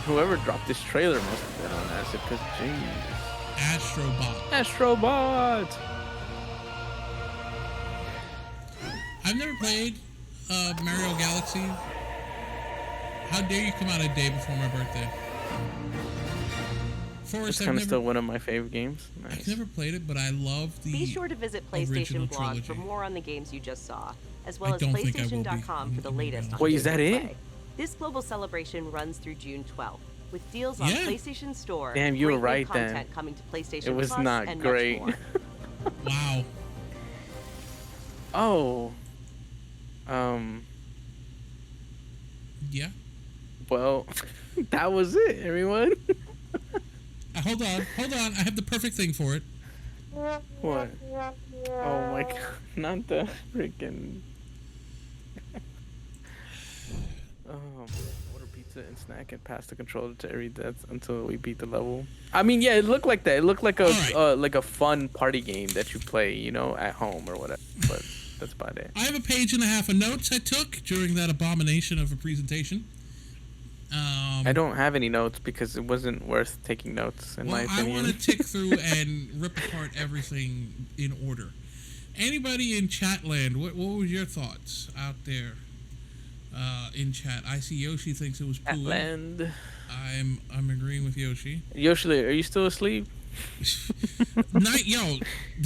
Whoever dropped this trailer must have been on acid, because jeez. Astrobot. Astrobot! I've never played Mario Galaxy. How dare you come out a day before my birthday? It's Forrest, kind of still one of my favorite games. I've Nice. never played it, but I love the Be sure to visit original PlayStation blog for trilogy. more on the games you just saw, as I well as don't think I will be. PlayStation.com for the latest on Wait, is that Games it? Play. This global celebration runs through June 12th, with deals on Yeah. PlayStation Store. Damn, you were great new right then. content coming to PlayStation It was Plus, not and great. Much more. Wow. Oh. Yeah. Well, that was it, everyone. Hold on. I have the perfect thing for it. What? Oh my god. Not the freaking. Order pizza and snack and pass the controller to every death until we beat the level. I mean, yeah, it looked like that. It looked like a fun party game that you play, you know, at home or whatever. But that's about it. I have a page and a half of notes I took during that abomination of a presentation. I don't have any notes because it wasn't worth taking notes, in my I opinion. want to tick through and rip apart everything in order. Anybody in Chatland, what was your thoughts out there in chat? I see Yoshi thinks it was cool. Chatland. I'm agreeing with Yoshi. Yoshi, are you still asleep? There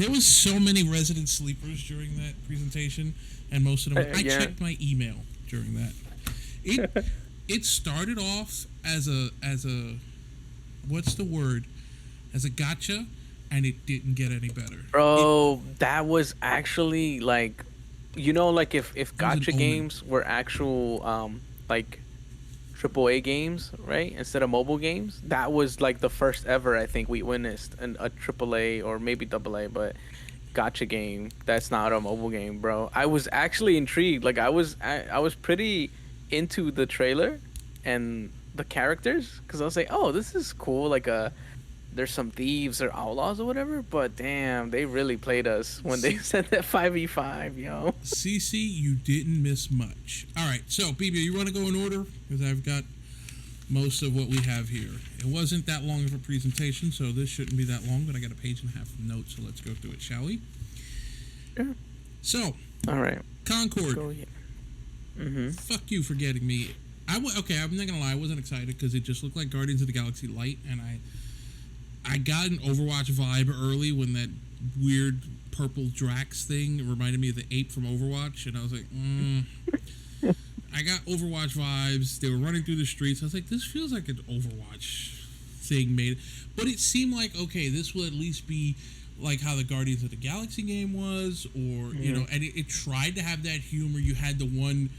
was so many resident sleepers during that presentation, and most of them. I Yeah. checked my email during that. It started off as a what's the word? As a gotcha, and it didn't get any better. Bro, that was actually like, you know, like if an gotcha omen. games were actual like AAA games, right? Instead of mobile games, that was like the first ever I think we witnessed a AAA or maybe AA, but gotcha game that's not a mobile game, bro. I was actually intrigued. Like I was pretty into the trailer and the characters because I was like, oh, this is cool. Like there's some thieves or outlaws or whatever, but damn, they really played us when they said that 5v5, yo. CC, you didn't miss much. All right, so BB, you want to go in order because I've got most of what we have here. It wasn't that long of a presentation, so this shouldn't be that long, but I got a page and a half of notes, so let's go through it, shall we? Yeah. So, all right, Concord. Go ahead. Mm-hmm. Fuck you for getting me. Okay, I'm not gonna lie, I wasn't excited because it just looked like Guardians of the Galaxy Light, and I got an Overwatch vibe early when that weird purple Drax thing reminded me of the ape from Overwatch, and I was like, I got Overwatch vibes. They were running through the streets. I was like, this feels like an Overwatch thing made, but it seemed like, okay, this will at least be like how the Guardians of the Galaxy game was, or you know, and it tried to have that humor. You had the one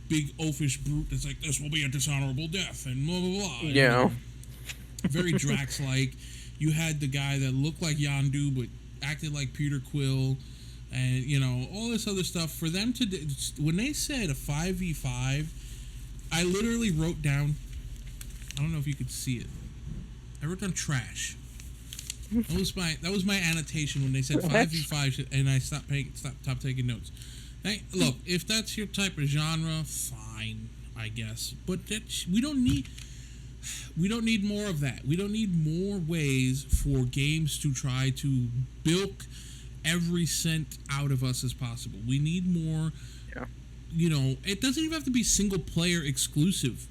big oafish brute that's like, this will be a dishonorable death, and blah blah blah. Yeah. You know, very Drax-like. You had the guy that looked like Yondu but acted like Peter Quill, and you know all this other stuff. For them to when they said a 5v5, I literally wrote down. I don't know if you could see it. I wrote down trash. That was my annotation when they said 5v5, and I stopped taking notes. Look, if that's your type of genre, fine, I guess. But we don't need more of that. We don't need more ways for games to try to bilk every cent out of us as possible. We need more. Yeah. You know, it doesn't even have to be single player exclusive.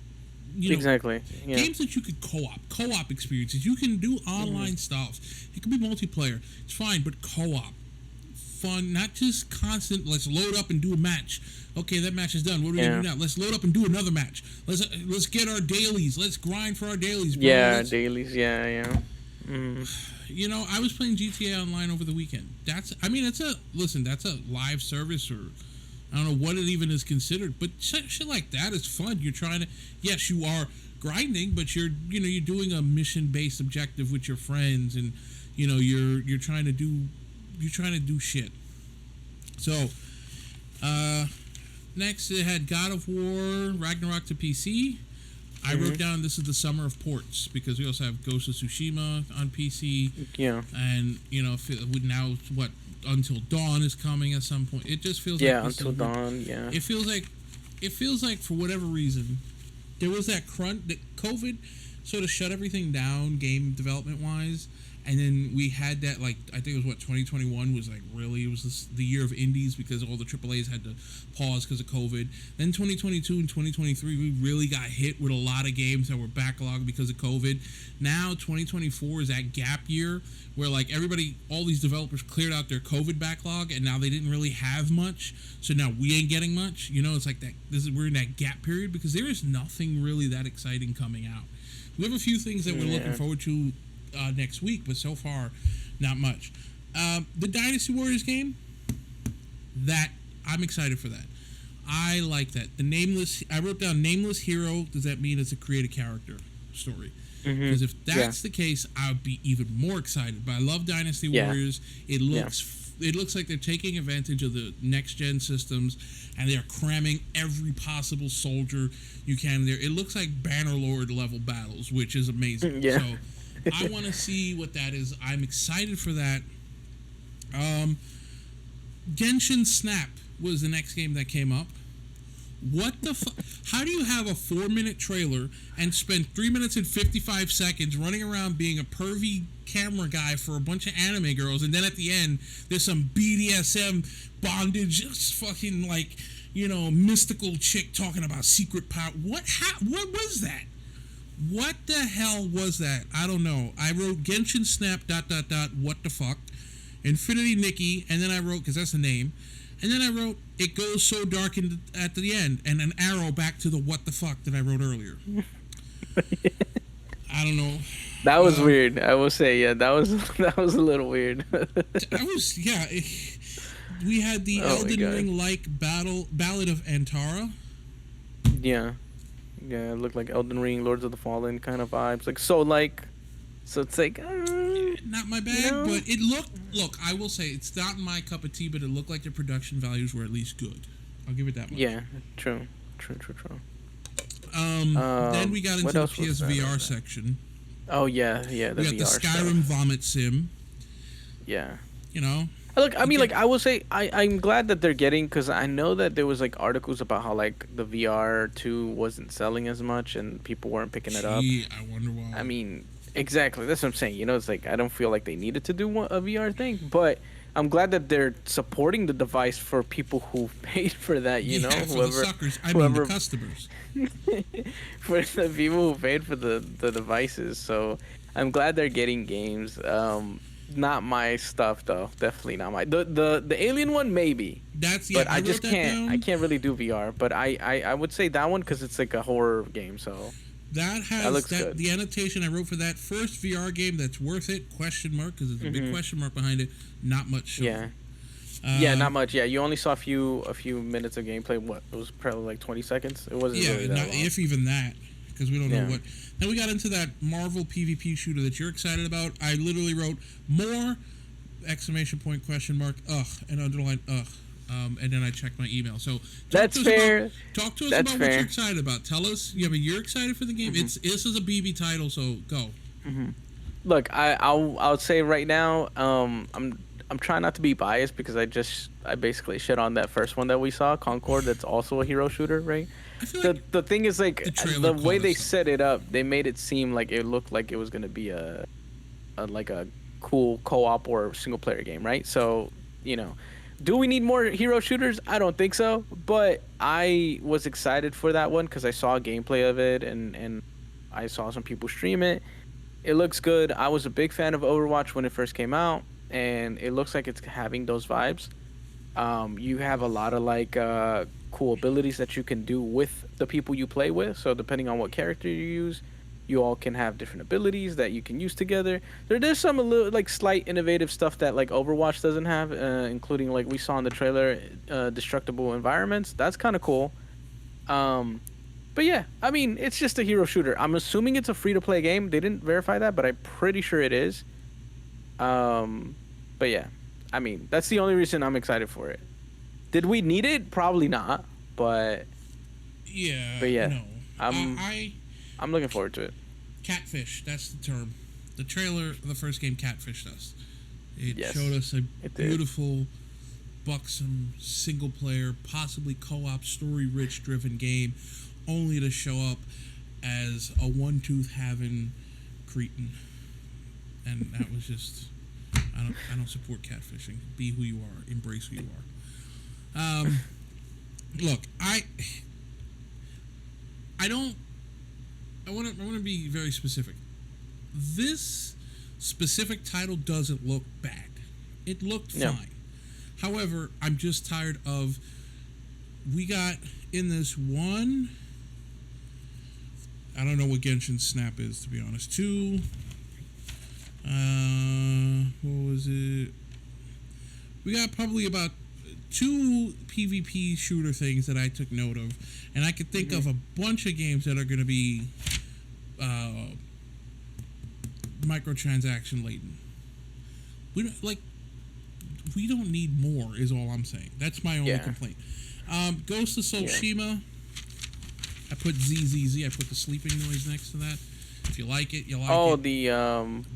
You know, exactly. Yeah. Games that you could co-op experiences. You can do online stuff. It could be multiplayer. It's fine, but co-op, fun, not just constant. Let's load up and do a match. Okay, that match is done. What are we gonna do now? Let's load up and do another match. Let's get our dailies. Let's grind for our dailies. Bro. Yeah, dailies. Yeah. You know, I was playing GTA Online over the weekend. That's a live service, or I don't know what it even is considered, but shit like that is fun. You're trying to, yes, you are grinding, but you're doing a mission-based objective with your friends, and you know you're trying to do shit. So, next it had God of War Ragnarok to PC. I wrote down this is the summer of ports because we also have Ghost of Tsushima on PC. Yeah, and you know now Until Dawn is coming at some point. It just feels like Until Dawn. Yeah, it feels like it feels like for whatever reason, there was that crunch that COVID sort of shut everything down game development wise. And then we had that, like, I think it was 2021 was like really, it was the year of indies because all the AAAs had to pause because of COVID. Then 2022 and 2023, we really got hit with a lot of games that were backlogged because of COVID. Now 2024 is that gap year where, like, everybody, all these developers cleared out their COVID backlog and now they didn't really have much. So now we ain't getting much. You know, it's like that. We're in that gap period because there is nothing really that exciting coming out. We have a few things that we're looking forward to next week, but so far, not much. The Dynasty Warriors game, that I'm excited for that. I like that. The nameless. I wrote down nameless hero. Does that mean it's a create a character story? Because if that's the case, I would be even more excited. But I love Dynasty Warriors. It looks like they're taking advantage of the next gen systems, and they are cramming every possible soldier you can there. It looks like Bannerlord level battles, which is amazing. So I want to see what that is. I'm excited for that. Genshin Snap was the next game that came up. What the fuck? How do you have a 4-minute trailer and spend 3 minutes and 55 seconds running around being a pervy camera guy for a bunch of anime girls, and then at the end there's some BDSM bondage, fucking, like, you know, mystical chick talking about secret power? What was that? What the hell was that? I don't know. I wrote Genshin Snap ... what the fuck, Infinity Nikki, and then I wrote, because that's the name, and then I wrote it goes so dark at the end, and an arrow back to the what the fuck that I wrote earlier. I don't know. That was weird. I will say, that was a little weird. We had the Elden Ring like Ballad of Antara. Yeah, it looked like Elden Ring, Lords of the Fallen kind of vibes. So it's like not my bag, but it looked. Look, I will say it's not my cup of tea, but it looked like the production values were at least good. I'll give it that much. Yeah, true. Then we got into the PSVR section. Oh yeah, we got the Skyrim vomit sim. Yeah. You know. Look, I mean, like, I will say, I'm glad that they're getting, because I know that there was, like, articles about how, like, the VR2 wasn't selling as much and people weren't picking it up. I wonder why. I mean, exactly. That's what I'm saying. You know, it's like, I don't feel like they needed to do a VR thing, but I'm glad that they're supporting the device for people who paid for that, you know? For the suckers. I mean, the customers. For the people who paid for the devices. So I'm glad they're getting games. Not my stuff though. Definitely not my the Alien one maybe. But I just can't. I can't really do VR. But I would say that one because it's like a horror game. So that looks good. The annotation I wrote for that first VR game that's worth it? Question mark, because there's a big question mark behind it. Not much shown. Yeah, not much. Yeah, you only saw a few minutes of gameplay. What? It was probably like 20 seconds. It wasn't really that long. If even that, because we don't know what. Then we got into that Marvel PvP shooter that you're excited about. I literally wrote more ! Question mark ugh and underline ugh. And then I checked my email. So that's fair. Talk to us about what you're excited about. Tell us. Yeah, but you're excited for the game. This is a BB title, so go. Look, I'll say right now, I'm trying not to be biased because I basically shit on that first one that we saw, Concord. That's also a hero shooter, right? The thing is, like, the way they set it up, they made it seem like it looked like it was gonna be a cool co-op or single player game, right? So, you know, do we need more hero shooters? I don't think so, but I was excited for that one because I saw gameplay of it and I saw some people stream it. It looks good. I was a big fan of Overwatch when it first came out, and it looks like it's having those vibes. You have a lot of like cool abilities that you can do with the people you play with. So depending on what character you use, you all can have different abilities that you can use together. There's some a little like slight innovative stuff that like Overwatch doesn't have, including like we saw in the trailer, destructible environments. That's kind of cool. But yeah, I mean, it's just a hero shooter. I'm assuming it's a free-to-play game. They didn't verify that, but I'm pretty sure it is. But yeah, I mean, that's the only reason I'm excited for it. Did we need it? Probably not. But yeah, no. I'm looking forward to it. Catfish, that's the term. The trailer of the first game catfished us. It showed us a beautiful buxom, single-player, possibly co-op, story-rich driven game, only to show up as a one-tooth having cretin. And that was just... I don't support catfishing. Be who you are. Embrace who you are. Look, I want to be very specific. This specific title doesn't look bad. It looked fine. However, I'm just tired of... We got in this one... I don't know what Genshin Snap is, to be honest. 2... what was it? We got probably about 2 PvP shooter things that I took note of, and I could think of a bunch of games that are going to be microtransaction laden. We don't need more, is all I'm saying. That's my only complaint. Ghost of Tsushima. I put ZZZ. I put the sleeping noise next to that. If you like it, you like it. Oh, the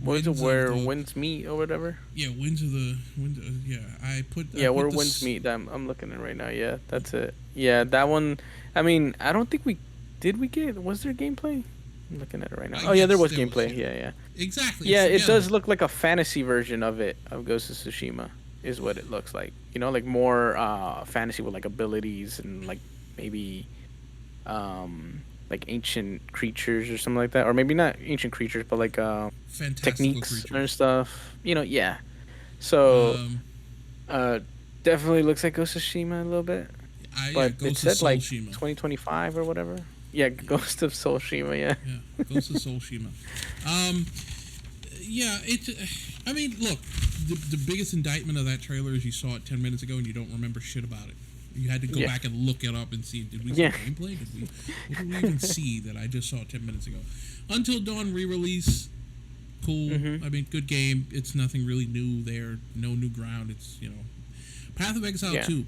what is it? Where winds meet or whatever? Yeah, winds of the wind. Yeah, I put. Where winds meet. I'm looking at it right now. Yeah, that's it. Yeah, that one. I mean, I don't think we get. Was there gameplay? I'm looking at it right now. Oh yeah, there was gameplay. Yeah. Exactly. Yeah, it does look like a fantasy version of it, of Ghost of Tsushima, is what it looks like. You know, like more fantasy with like abilities and like maybe like ancient creatures or something like that, or maybe not ancient creatures, but like techniques and stuff. You know, yeah. So, definitely looks like Ghost of Tsushima a little bit. But it said like 2025 or whatever. Yeah, Ghost of Tsushima. Yeah. Yeah, Ghost of Tsushima. Yeah, I mean, look, the biggest indictment of that trailer is you saw it 10 minutes ago and you don't remember shit about it. You had to go back and look it up and see, did we see gameplay? What did we even see that I just saw 10 minutes ago? Until Dawn re-release, cool. I mean, good game. It's nothing really new there. No new ground. It's, you know, Path of Exile 2.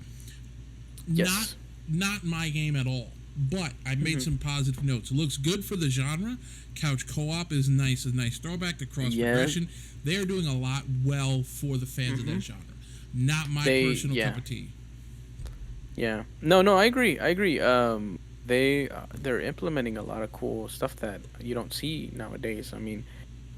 Not my game at all. But I made some positive notes. It looks good for the genre. Couch co-op is nice. A nice throwback to cross progression. They are doing a lot well for the fans of that genre. Not my personal cup of tea. Yeah. No, I agree. They're implementing a lot of cool stuff that you don't see nowadays. I mean,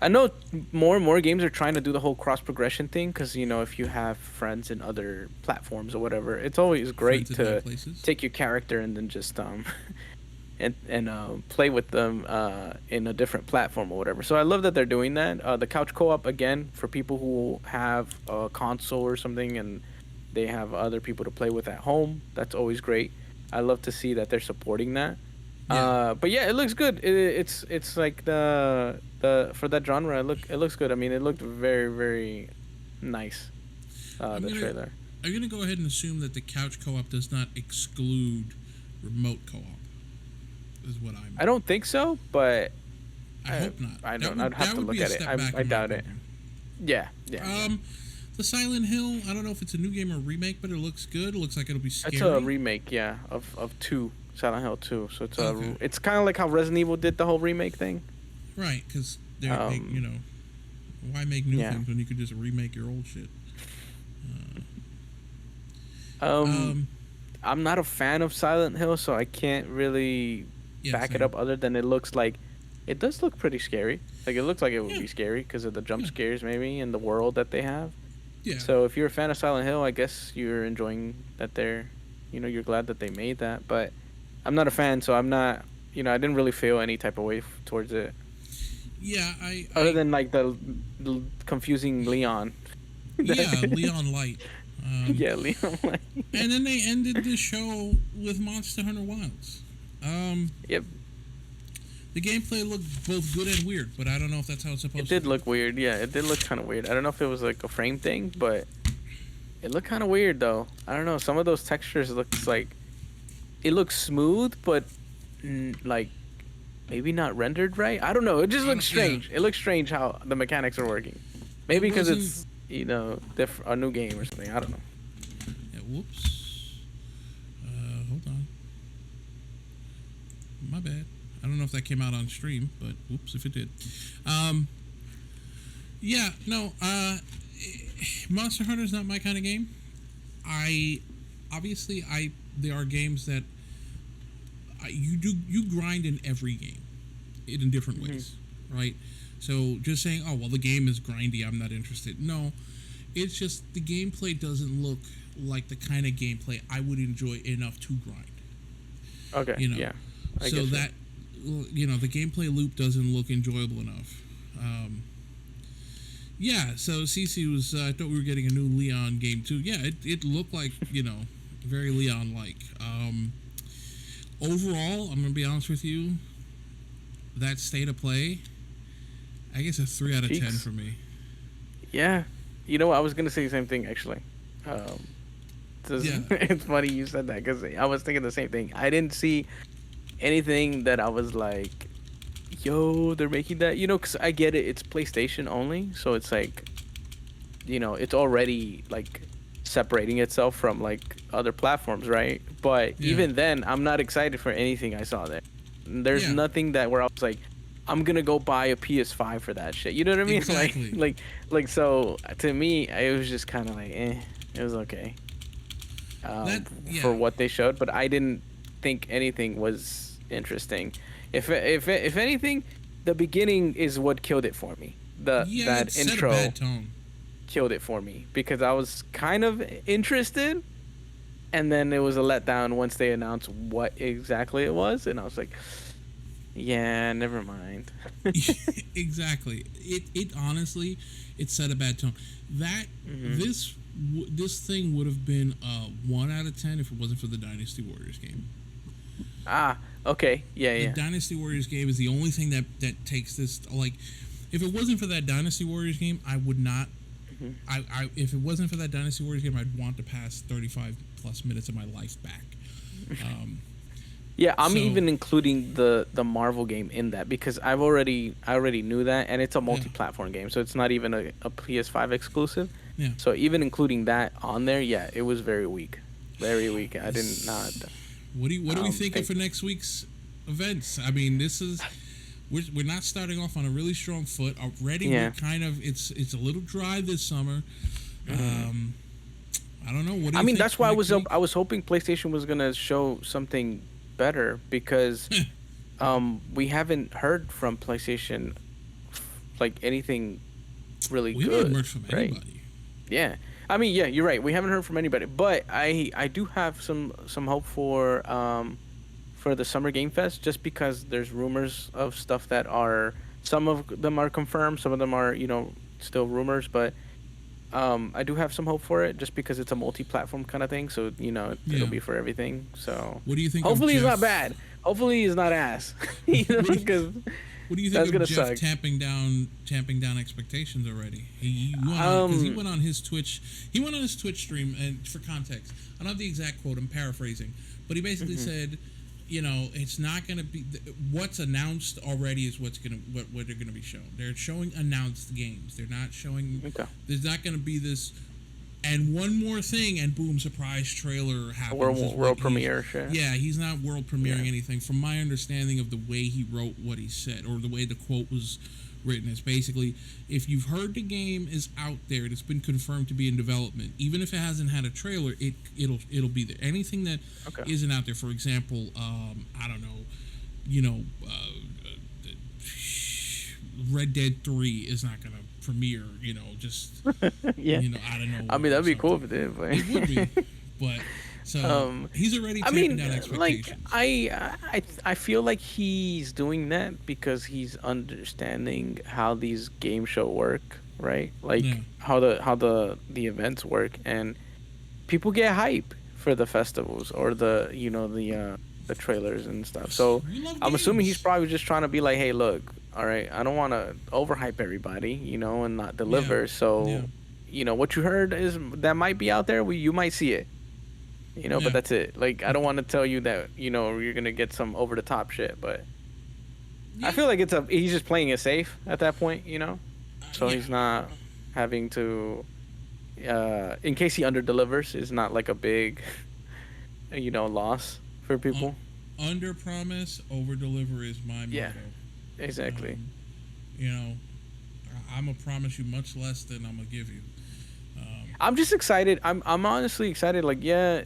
I know more and more games are trying to do the whole cross progression thing because, you know, if you have friends in other platforms or whatever, it's always great to take your character and then just and play with them in a different platform or whatever. So I love that they're doing that. The couch co-op, again, for people who have a console or something and they have other people to play with at home. That's always great. I love to see that they're supporting that. But yeah, it looks good. It's like the for that genre, it looks good. I mean, it looked very, very nice. The trailer. I'm gonna go ahead and assume that the couch co-op does not exclude remote co-op. Is what I don't think so, but I hope not. I don't. I'd have to look at it. I doubt it. Yeah. The Silent Hill, I don't know if it's a new game or a remake, but it looks good. It looks like it'll be scary. It's a remake, of 2, Silent Hill 2. So it's kind of like how Resident Evil did the whole remake thing. Right, because they're you know, why make new things when you could just remake your old shit? I'm not a fan of Silent Hill, so I can't really back it up other than it looks like it does look pretty scary. Like it looks like it would be scary because of the jump scares maybe and the world that they have. Yeah. So if you're a fan of Silent Hill, I guess you're enjoying that you're glad that they made that. But I'm not a fan, so I'm not, I didn't really feel any type of way towards it. Yeah, other than like the confusing Leon. Yeah, Leon Light. Yeah, Leon Light. And then they ended the show with Monster Hunter Wilds. Yep. The gameplay looked both good and weird, but I don't know if that's how it's supposed to. It did look weird. Yeah, it did look kind of weird. I don't know if it was like a frame thing, but it looked kind of weird though. I don't know. Some of those textures looks like it looks smooth, but like maybe not rendered right. I don't know. It just looks strange. Yeah. It looks strange how the mechanics are working. Maybe because it's a new game or something. I don't know. Yeah. Whoops. Hold on. My bad. I don't know if that came out on stream, but whoops if it did. Monster Hunter's not my kind of game. there are games that you grind in every game in different ways, right? So just saying, oh well, the game is grindy, I'm not interested. No, it's just the gameplay doesn't look like the kind of gameplay I would enjoy enough to grind. Okay. You know, yeah. so that the gameplay loop doesn't look enjoyable enough. Yeah. So Cece was. I thought we were getting a new Leon game too. Yeah, it looked like very Leon-like. Overall, I'm gonna be honest with you. That state of play, I guess a 3 out of 10 for me. Yeah, I was gonna say the same thing actually. It's funny you said that because I was thinking the same thing. I didn't see anything that I was like, "Yo, they're making that." Because I get it. It's PlayStation only, so it's like, it's already like separating itself from like other platforms, right? But even then, I'm not excited for anything I saw there. There's nothing where I was like, I'm gonna go buy a PS5 for that shit. You know what I mean? Exactly. Like so to me, it was just kind of like, it was okay. For what they showed, but I didn't think anything was interesting. If anything, the beginning is what killed it for me. That intro set a bad tone. Killed it for me because I was kind of interested, and then it was a letdown once they announced what exactly it was, and I was like, yeah, never mind. Exactly. It honestly, it set a bad tone. That this thing would have been a 1 out of 10 if it wasn't for the Dynasty Warriors game. Okay. Yeah. The Dynasty Warriors game is the only thing that takes this. Like, if it wasn't for that Dynasty Warriors game, I would not. If it wasn't for that Dynasty Warriors game, I'd want to pass 35 plus minutes of my life back. Yeah, I'm even including the Marvel game in that because I already knew that, and it's a multi-platform game, so it's not even a PS5 exclusive. Yeah. So even including that on there, it was very weak, very weak. I did not. What are we thinking for next week's events? I mean, we're not starting off on a really strong foot already. We're kind of it's a little dry this summer. I don't know. What do you think that's why I was week? I was hoping PlayStation was gonna show something better because we haven't heard from PlayStation like anything really good. We haven't heard from anybody. Yeah. I mean, yeah, you're right. We haven't heard from anybody, but I do have some hope for the Summer Game Fest just because there's rumors of stuff that are some of them are confirmed, some of them are still rumors, but I do have some hope for it just because it's a multi-platform kind of thing, so it'll be for everything. So what do you think? Hopefully it's not bad. Hopefully it's not ass. Because what do you think of Jeff tamping down expectations already? He went on his Twitch. He went on his Twitch stream, and for context, I don't have the exact quote. I'm paraphrasing, but he basically said, it's not going to be what's announced already is what they're going to be shown. They're showing announced games. They're not showing. Okay. There's not going to be this. And one more thing, and boom, surprise trailer happens. World premiere, sure. Yeah, he's not world premiering anything. From my understanding of the way he wrote what he said, or the way the quote was written, is basically, if you've heard the game is out there, it's been confirmed to be in development. Even if it hasn't had a trailer, it'll be there. Anything that isn't out there, for example, I don't know, Red Dead 3 is not gonna premiere, just yeah. I don't know. I mean, that'd be cool if it did, but it would be. But so he's already taking down expectations. I feel like he's doing that because he's understanding how these game show work, right? Like how the events work, and people get hype for the festivals or the trailers and stuff. So I'm assuming he's probably just trying to be like, hey, look, all right, I don't want to overhype everybody, and not deliver. So, what you heard is that might be out there. You might see it, but that's it. Like, I don't want to tell you that, you're going to get some over the top shit, but I feel like he's just playing it safe at that point, so he's not having to, in case he under delivers, is not like a big, loss for people. Under promise, over deliver is my motto. Yeah. Exactly. I'm gonna promise you much less than I'm gonna give you. I'm just excited. I'm honestly excited. Like, yeah,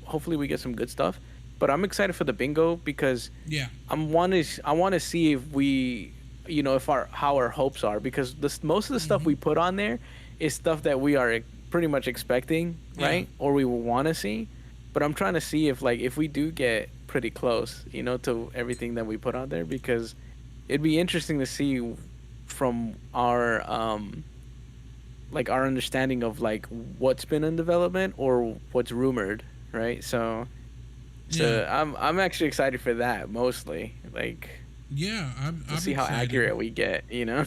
hopefully we get some good stuff. But I'm excited for the bingo because Yeah. I want to see if we, if how our hopes are, because most of the stuff we put on there is stuff that we are pretty much expecting, right? Or we will want to see. But I'm trying to see if we do get pretty close, to everything that we put on there, because it'd be interesting to see from our our understanding of what's been in development or what's rumored, right? So I'm actually excited for that mostly. Yeah, I'm see how excited. accurate we get, Yeah,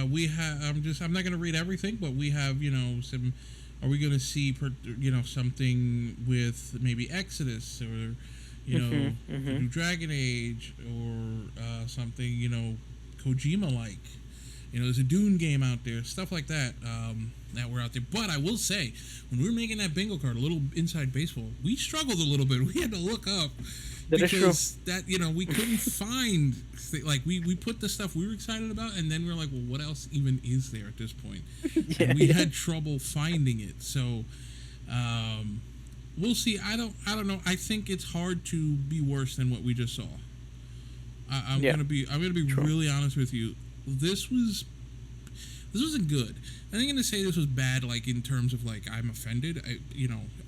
we have. I'm not going to read everything, but we have, some. Are we going to see, something with maybe Exodus or, New Dragon Age or something, Kojima-like? There's a Dune game out there, stuff like that, that were out there. But I will say, when we were making that bingo card, a little inside baseball, we struggled a little bit. We had to look up. That is true. That, we couldn't find, we put the stuff we were excited about, and then we were like, well, what else even is there at this point? And we had trouble finding it. So, we'll see. I don't know. I think it's hard to be worse than what we just saw. I'm gonna be really honest with you. This wasn't good. I'm not gonna say this was bad, in terms of I'm offended. I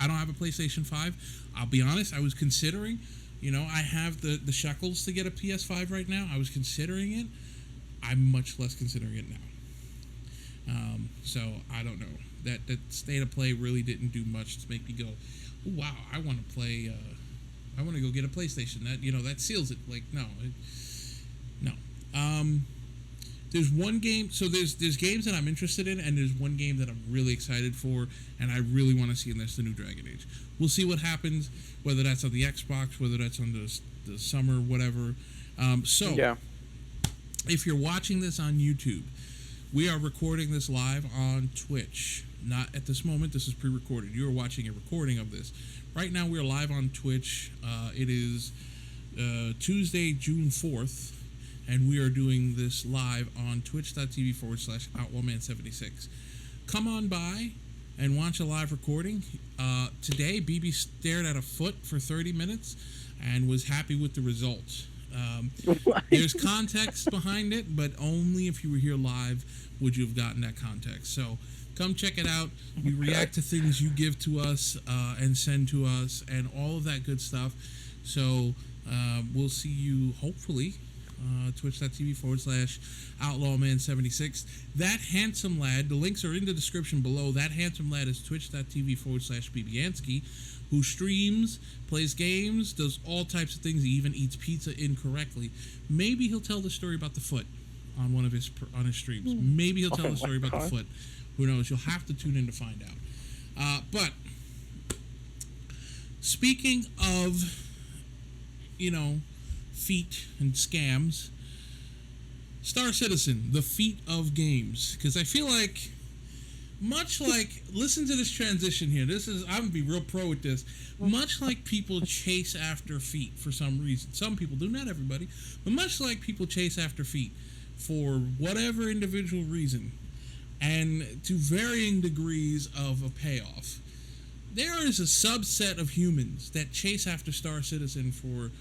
don't have a PlayStation 5. I'll be honest. I was considering. I have the shekels to get a PS5 right now. I was considering it. I'm much less considering it now. So I don't know. That state of play really didn't do much to make me go, oh, wow, I want to play. I want to go get a PlayStation. That seals it. No. There's one game. So there's games that I'm interested in, and there's one game that I'm really excited for, and I really want to see, and that's the new Dragon Age. We'll see what happens, whether that's on the Xbox, whether that's on the summer, whatever. If you're watching this on YouTube, we are recording this live on Twitch. Not at this moment. This is pre-recorded. You are watching a recording of this. Right now, we are live on Twitch. It is Tuesday, June 4th. And we are doing this live on twitch.tv/OutlawMan76. Come on by and watch a live recording. Today, BB stared at a foot for 30 minutes and was happy with the results. There's context behind it, but only if you were here live would you have gotten that context. So come check it out. We react to things you give to us and send to us and all of that good stuff. So we'll see you hopefully twitch.tv/OutlawMan76. That handsome lad, the links are in the description below. That handsome lad is twitch.tv/BB&J, who streams, plays games, does all types of things. He even eats pizza incorrectly. Maybe he'll tell the story about the foot on one of his streams. Maybe he'll tell the story about the foot. Who knows? You'll have to tune in to find out. But speaking of, feet and scams, Star Citizen, the feat of games, because I feel like, much like, listen to this transition here. I'm gonna be real pro with this. Much like people chase after feet for some reason, some people do, not everybody, but much like people chase after feet for whatever individual reason, and to varying degrees of a payoff, there is a subset of humans that chase after Star Citizen for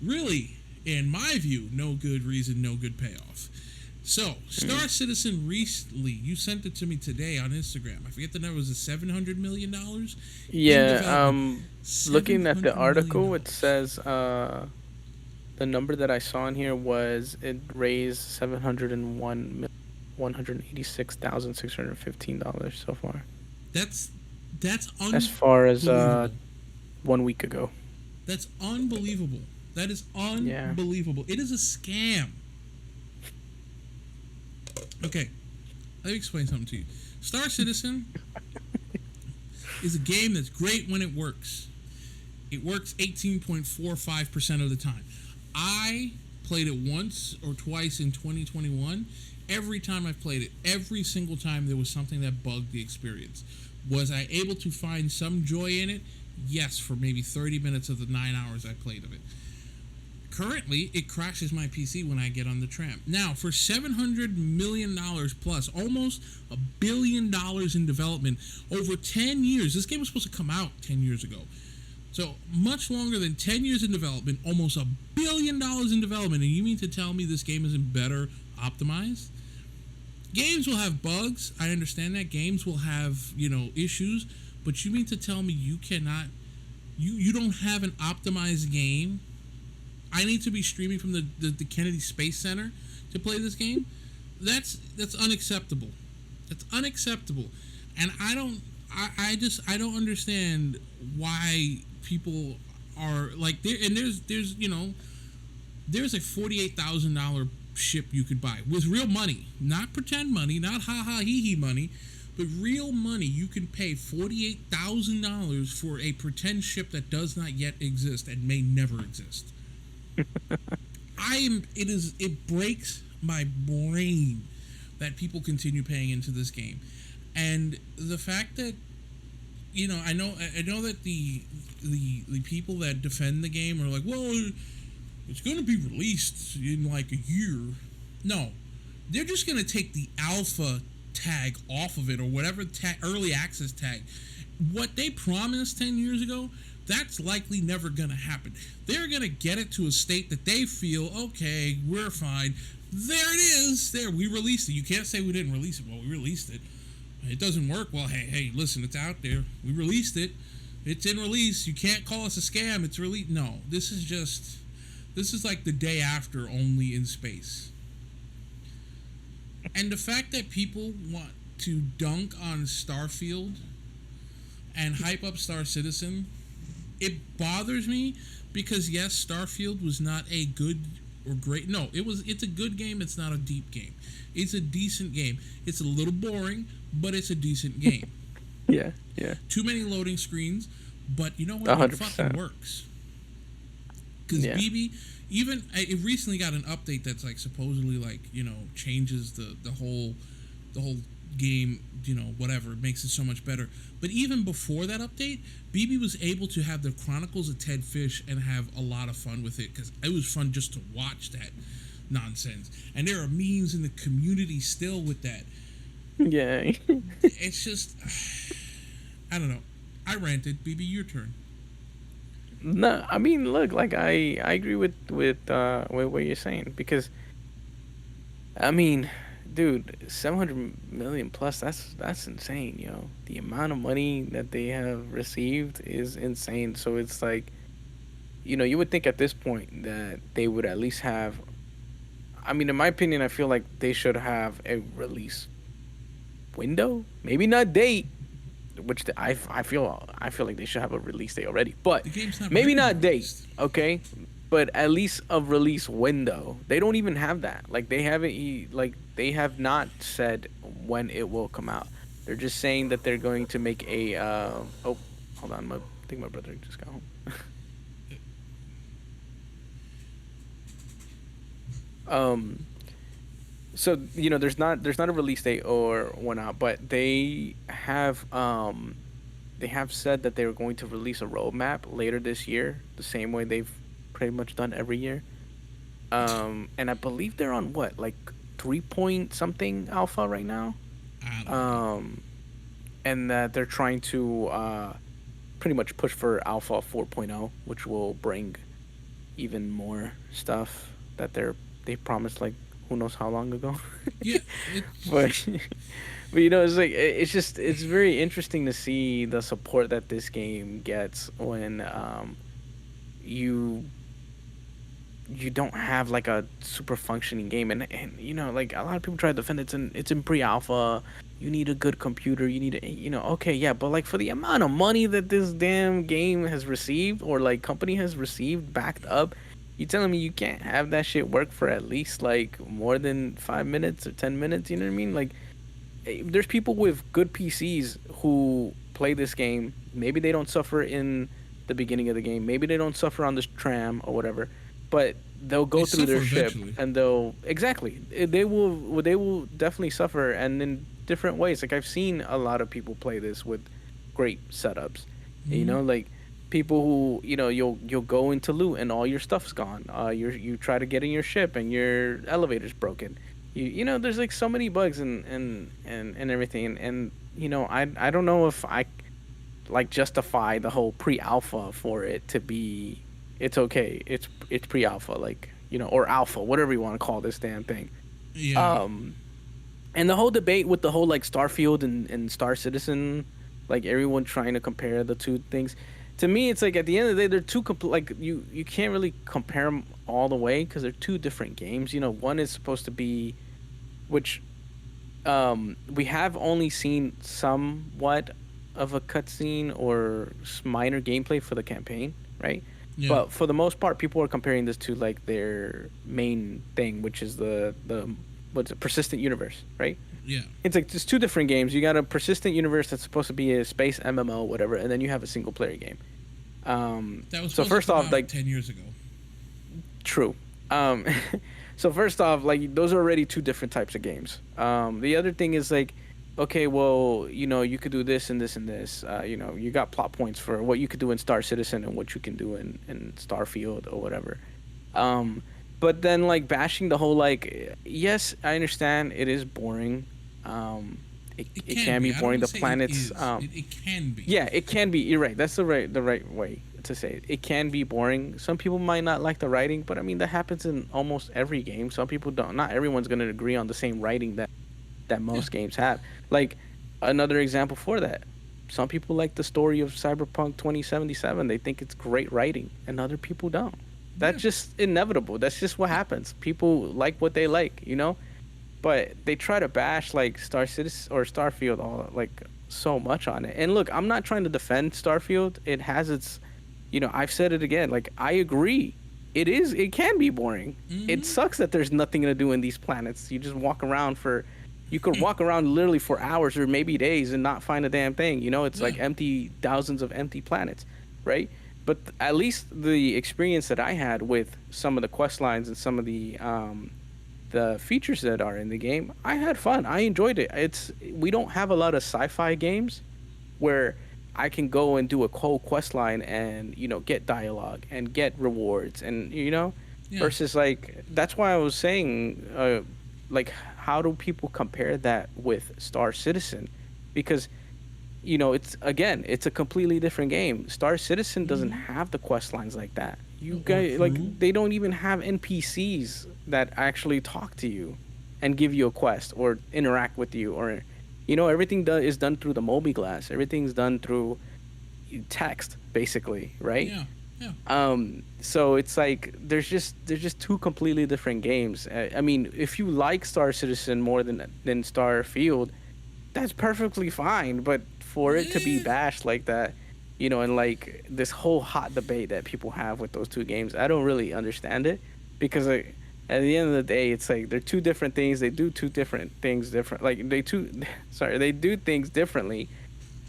really, in my view, no good reason, no good payoff. So, Star Citizen recently, you sent it to me today on Instagram. I forget the number, was it $700 million? Yeah, looking at the article, it says the number that I saw in here was it raised $701,186,615 so far. That's unbelievable. As far as 1 week ago. That's unbelievable. That is unbelievable. Yeah. It is a scam. Okay, let me explain something to you. Star Citizen is a game that's great when it works. It works 18.45% of the time. I played it once or twice in 2021. Every time I've played it, every single time there was something that bugged the experience. Was I able to find some joy in it? Yes, for maybe 30 minutes of the 9 hours I played of it. Currently, it crashes my PC when I get on the tram. Now, for $700 million plus, almost $1 billion in development over 10 years. This game was supposed to come out 10 years ago. So, much longer than 10 years in development, almost $1 billion in development. And you mean to tell me this game isn't better optimized? Games will have bugs. I understand that. Games will have, issues. But you mean to tell me you cannot... You don't have an optimized game? I need to be streaming from the Kennedy Space Center to play this game? That's unacceptable. That's unacceptable. And I don't understand why people are like there. And there's a $48,000 ship you could buy with real money, not pretend money, not hee money, but real money. You can pay $48,000 for a pretend ship that does not yet exist and may never exist. It breaks my brain that people continue paying into this game. And the fact that I know that the people that defend the game are like, well, it's going to be released in like a year. No, they're just going to take the alpha tag off of it, or whatever early access tag. What they promised 10 years ago, that's likely never going to happen. They're going to get it to a state that they feel, okay, we're fine. There it is. There, we released it. You can't say we didn't release it. Well, we released it. It doesn't work. Well, hey, listen, it's out there. We released it. It's in release. You can't call us a scam. It's released. No, this is like the day after, only in space. And the fact that people want to dunk on Starfield and hype up Star Citizen, it bothers me because yes, Starfield was not a good or great. No, it's a good game. It's not a deep game. It's a decent game. It's a little boring, but it's a decent game. Yeah. Too many loading screens, but you know what? 100%. It fucking works. Because BB, even it recently got an update that's like supposedly like changes the whole game, whatever, makes it so much better. But even before that update, BB was able to have the Chronicles of Ted Fish and have a lot of fun with it, because it was fun just to watch that nonsense. And there are memes in the community still with that. Yeah. It's just, I don't know. I ranted. BB, your turn. No, I mean, look, like I agree with what you're saying, because I mean, dude, 700 million plus, that's insane, yo. The amount of money that they have received is insane. So it's like, you would think at this point that they would at least have, I mean, in my opinion, I feel like they should have a release window, maybe not date, which I feel like they should have a release date already, but maybe not date, okay, but at least a release window. They don't even have that. Like they have not said when it will come out. They're just saying that they're going to make a oh, hold on, I think my brother just got home. So there's not a release date or whatnot, but they have said that they were going to release a roadmap later this year, the same way they've pretty much done every year. And I believe they're on what, like 3 point something alpha right now, and that they're trying to pretty much push for alpha 4.0, which will bring even more stuff that they promised, like who knows how long ago. Yeah. but it's like it's very interesting to see the support that this game gets when you don't have like a super functioning game, and like a lot of people try to defend it's in pre-alpha. You need a good computer, you need okay, yeah, but like for the amount of money that this damn game has received, or like company has received backed up, you telling me you can't have that shit work for at least like more than 5 minutes or 10 minutes? You know what I mean? Like, there's people with good PCs who play this game. Maybe they don't suffer in the beginning of the game. Maybe they don't suffer on this tram or whatever. But they'll go through their ship and they will definitely suffer, and in different ways. Like I've seen a lot of people play this with great setups. Mm-hmm. Like people who you'll go into loot and all your stuff's gone. You try to get in your ship and your elevator's broken. There's like so many bugs and everything. And I don't know if I like justify the whole pre-alpha for it to be. It's okay. It's pre-alpha, like or alpha, whatever you want to call this damn thing. Yeah. And the whole debate with the whole like Starfield and Star Citizen, like everyone trying to compare the two things. To me, it's like at the end of the day, they're two like you can't really compare them all the way because they're two different games. One is supposed to be, which we have only seen somewhat of a cutscene or minor gameplay for the campaign, right? Yeah. But for the most part, people are comparing this to like their main thing, which is the what's it, persistent universe, right? Yeah. It's like just two different games. You got a persistent universe that's supposed to be a space MMO, whatever, and then you have a single player game. That was so first off, like 10 years ago. True. So first off, like those are already two different types of games. The other thing is like, okay, well, you could do this and this and this. You got plot points for what you could do in Star Citizen and what you can do in Starfield or whatever. But then like bashing the whole like, yes, I understand it is boring. It can be boring. The planets. It can be. Yeah, it can be. You're right. That's the right way to say it. It can be boring. Some people might not like the writing, but I mean that happens in almost every game. Some people don't. Not everyone's going to agree on the same writing that most games have. Like another example for that. Some people like the story of Cyberpunk 2077. They think it's great writing, and other people don't. That's just inevitable. That's just what happens. People like what they like, But they try to bash like Star Citizen or Starfield all like so much on it. And look, I'm not trying to defend Starfield. It has its, I've said it again. Like I agree, it can be boring. It sucks that there's nothing to do in these planets. You just walk around you could walk around literally for hours or maybe days and not find a damn thing. It's like thousands of empty planets, right? But at least the experience that I had with some of the quest lines and some of the features that are in the game, I had fun. I enjoyed it. We don't have a lot of sci-fi games where I can go and do a whole quest line and get dialogue and get rewards and versus like that's why I was saying like how do people compare that with Star Citizen? Because it's a completely different game. Star Citizen doesn't have the quest lines like that. You guys like they don't even have NPCs that actually talk to you and give you a quest or interact with you or everything is done through the mobiGlass. Everything's done through text basically, right? Yeah. So it's like there's just two completely different games. I mean, if you like Star Citizen more than Starfield, that's perfectly fine, but for it to be bashed like that, and like this whole hot debate that people have with those two games, I don't really understand it because at the end of the day, it's like they're two different things. They do two different things different. Like they do things differently.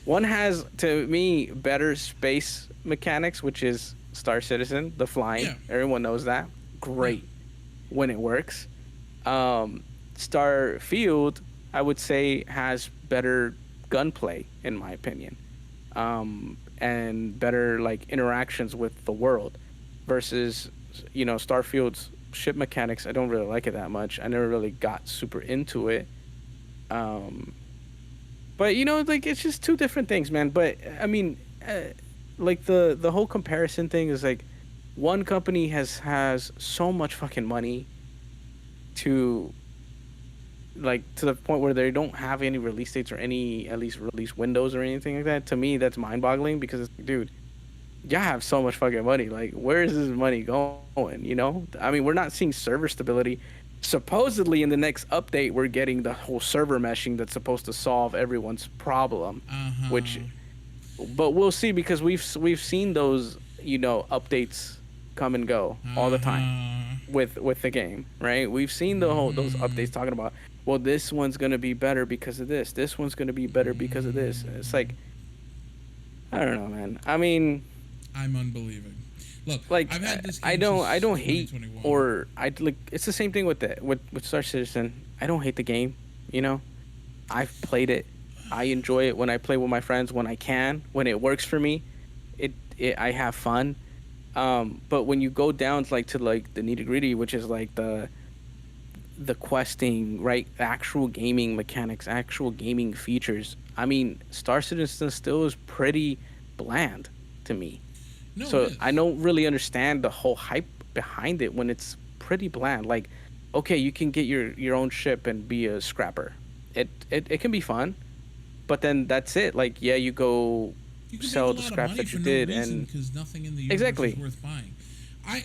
One has, to me, better space mechanics, which is Star Citizen, the flying. Yeah. Everyone knows that. Great when it works. Starfield, I would say, has better gunplay, in my opinion, and better like interactions with the world versus Starfield's ship mechanics. I don't really like it that much. I never really got super into it. But like it's just two different things, man. But I mean, like the whole comparison thing is like one company has so much fucking money to the point where they don't have any release dates or any at least release windows or anything like that. To me, that's mind-boggling because it's like, dude, y'all have so much fucking money. Like, where is this money going? I mean, we're not seeing server stability. Supposedly, in the next update, we're getting the whole server meshing that's supposed to solve everyone's problem. But we'll see because we've seen those updates come and go all the time with the game, right? We've seen those updates talking about, well, this one's gonna be better because of this. This one's gonna be better because of this. And it's like, I don't know, man. I mean, I'm unbelieving. Look, like I've had this game I don't hate or it's the same thing with Star Citizen. I don't hate the game, I've played it. I enjoy it when I play with my friends when I can, when it works for me. I have fun. But when you go down to like the nitty gritty, which is like the questing, right? Actual gaming mechanics, actual gaming features. I mean, Star Citizen still is pretty bland to me. No, So it is. I don't really understand the whole hype behind it when it's pretty bland. Like, okay, you can get your own ship and be a scrapper. It can be fun, but then that's it. Like, yeah, you go You can sell make a the lot of scraps money that for you no did, reason and because nothing in the universe exactly. is worth buying. I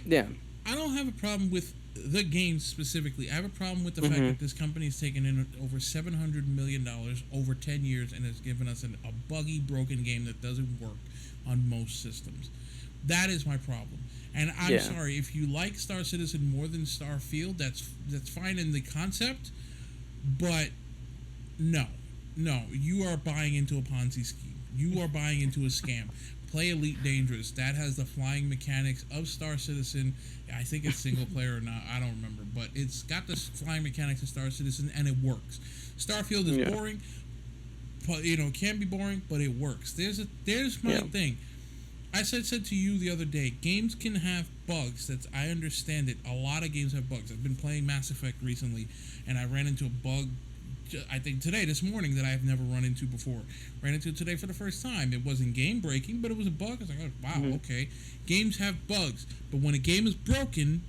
don't have a problem with the game specifically. I have a problem with the fact that this company has taken in over $700 million over 10 years and has given us a buggy, broken game that doesn't work on most systems. That is my problem. And I'm sorry, if you like Star Citizen more than Starfield, that's fine in the concept, but no, you are buying into a Ponzi scheme. You are buying into a scam. Play Elite Dangerous. That has the flying mechanics of Star Citizen. I think it's single player or not. I don't remember. But it's got the flying mechanics of Star Citizen, and it works. Starfield is boring. But, it can be boring, but it works. There's my thing. I said to you the other day, games can have bugs. I understand it. A lot of games have bugs. I've been playing Mass Effect recently, and I ran into a bug I think this morning that I've never run into before. Ran into it today for the first time. It wasn't game breaking, but it was a bug. I was like, oh, wow, okay. Games have bugs, but when a game is broken,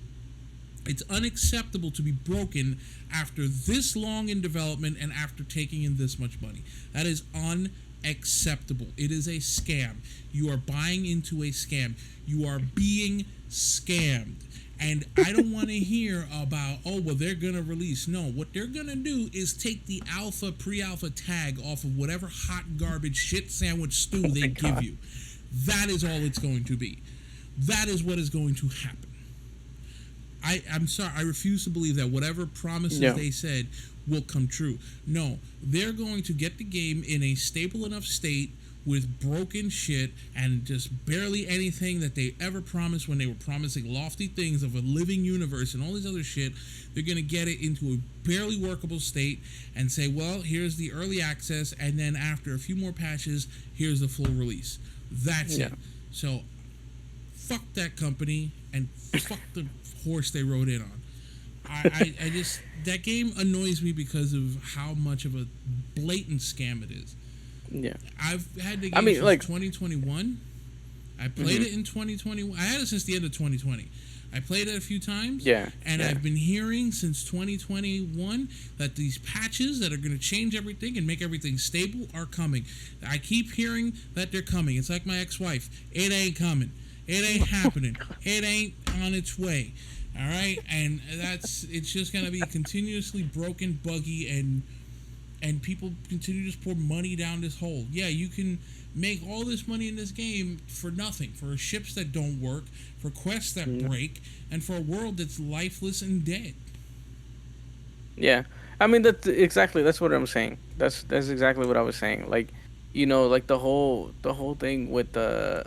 it's unacceptable to be broken after this long in development and after taking in this much money. That is unacceptable. It is a scam. You are buying into a scam. You are being scammed. And I don't want to hear about, they're going to release. No, what they're going to do is take the pre-alpha tag off of whatever hot garbage shit sandwich stew they give you. That is all it's going to be. That is what is going to happen. I'm sorry. I refuse to believe that whatever promises they said will come true. No, they're going to get the game in a stable enough state with broken shit and just barely anything that they ever promised when they were promising lofty things of a living universe and all this other shit. They're going to get it into a barely workable state and say, well, here's the early access, and then after a few more patches, here's the full release. That's it. So, fuck that company and fuck the horse they rode in on. I just, that game annoys me because of how much of a blatant scam it is. Yeah, I've had the game since 2021. I played it in 2021. I had it since the end of 2020. I played it a few times. And I've been hearing since 2021 that these patches that are going to change everything and make everything stable are coming. I keep hearing that they're coming. It's like my ex-wife. It ain't coming. It ain't happening. It ain't on its way. All right, and it's just going to be continuously broken, buggy, and people continue to just pour money down this hole. Yeah, you can make all this money in this game for nothing, for ships that don't work, for quests that break, and for a world that's lifeless and dead. Yeah, I mean that's what I'm saying. That's exactly what I was saying. Like, like the whole thing with the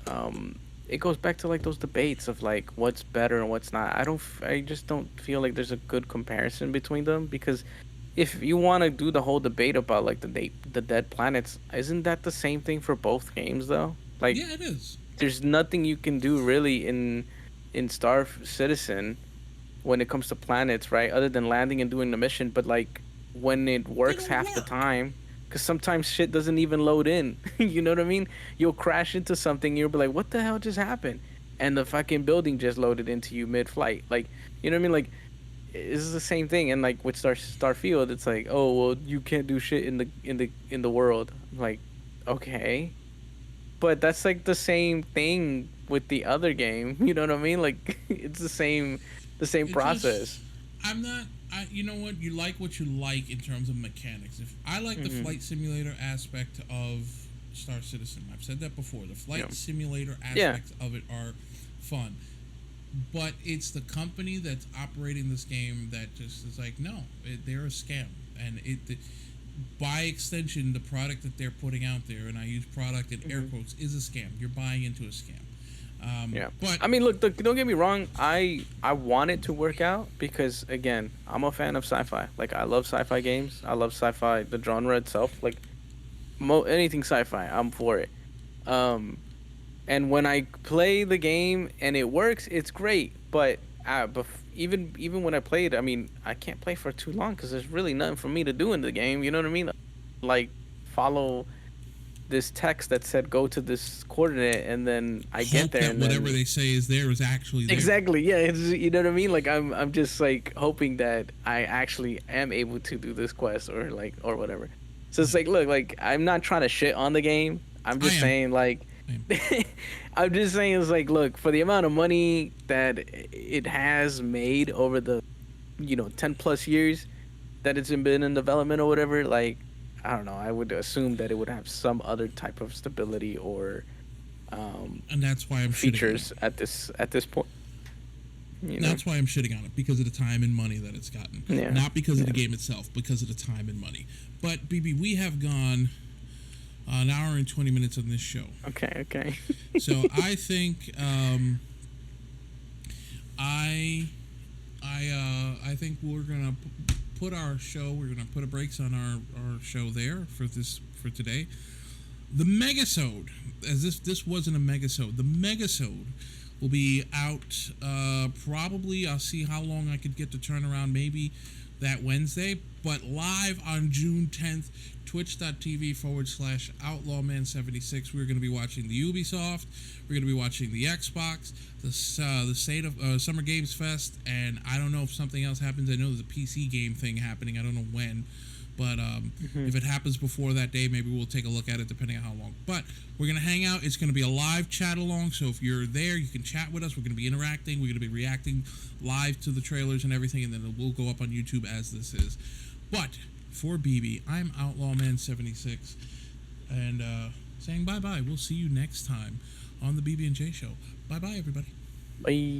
it goes back to like those debates of like what's better and what's not. I just don't feel like there's a good comparison between them, because if you want to do the whole debate about like the dead planets, isn't that the same thing for both games though? Like, yeah, it is. There's nothing you can do really in Star Citizen when it comes to planets, right? Other than landing and doing the mission, but like when it works half the time, because sometimes shit doesn't even load in. You know what I mean? You'll crash into something, you'll be like, what the hell just happened? And the fucking building just loaded into you mid-flight. Like, you know what I mean? Like, it's the same thing. And like with Starfield, it's like, oh well, you can't do shit in the world. I'm like, okay, but that's like the same thing with the other game. You know what I mean? Like, it's the same process. You know what? You like what you like in terms of mechanics. If I like the flight simulator aspect of Star Citizen, I've said that before. The flight simulator aspects of it are fun. But it's the company that's operating this game that just is like, no, they're a scam. And by extension, the product that they're putting out there, and I use product in air quotes, is a scam. You're buying into a scam. But I mean, look, don't get me wrong. I want it to work out because, again, I'm a fan of sci-fi. Like, I love sci-fi games. I love sci-fi, the genre itself. Like, anything sci-fi, I'm for it. And when I play the game and it works, it's great. But even when I play it, I mean, I can't play for too long because there's really nothing for me to do in the game. You know what I mean? Like follow this text that said go to this coordinate, and then I get there. That and whatever then, they say is there is actually there. Exactly. Yeah. It's, you know what I mean? Like I'm just like hoping that I actually am able to do this quest or whatever. So it's like, look, like I'm not trying to shit on the game. I'm just saying like. I'm just saying it's like, look, for the amount of money that it has made over the 10 plus years that it's been in development or whatever, like I don't know, I would assume that it would have some other type of stability or and that's why I'm features at this point. That's why I'm shitting on it, because of the time and money that it's gotten. Yeah. Not because of the game itself, because of the time and money. But BB, we have gone an hour and 20 minutes on this show. Okay. So I think I think we're gonna put our show. We're gonna put a brakes on our show there for today. The Megasode, as if this wasn't a Megasode, the Megasode will be out probably. I'll see how long I could get to turn around. Maybe that Wednesday, but live on June 10th, twitch.tv/OutlawMan76. We're going to be watching the Ubisoft. We're going to be watching the Xbox, the State of Summer Games Fest, and I don't know if something else happens. I know there's a PC game thing happening. I don't know when, but if it happens before that day, maybe we'll take a look at it depending on how long. But we're going to hang out. It's going to be a live chat along, so if you're there, you can chat with us. We're going to be interacting. We're going to be reacting live to the trailers and everything, and then it will go up on YouTube as this is. But for BB, I'm OutlawMan76, and saying bye-bye. We'll see you next time on the BB&J Show. Bye-bye, everybody. Bye.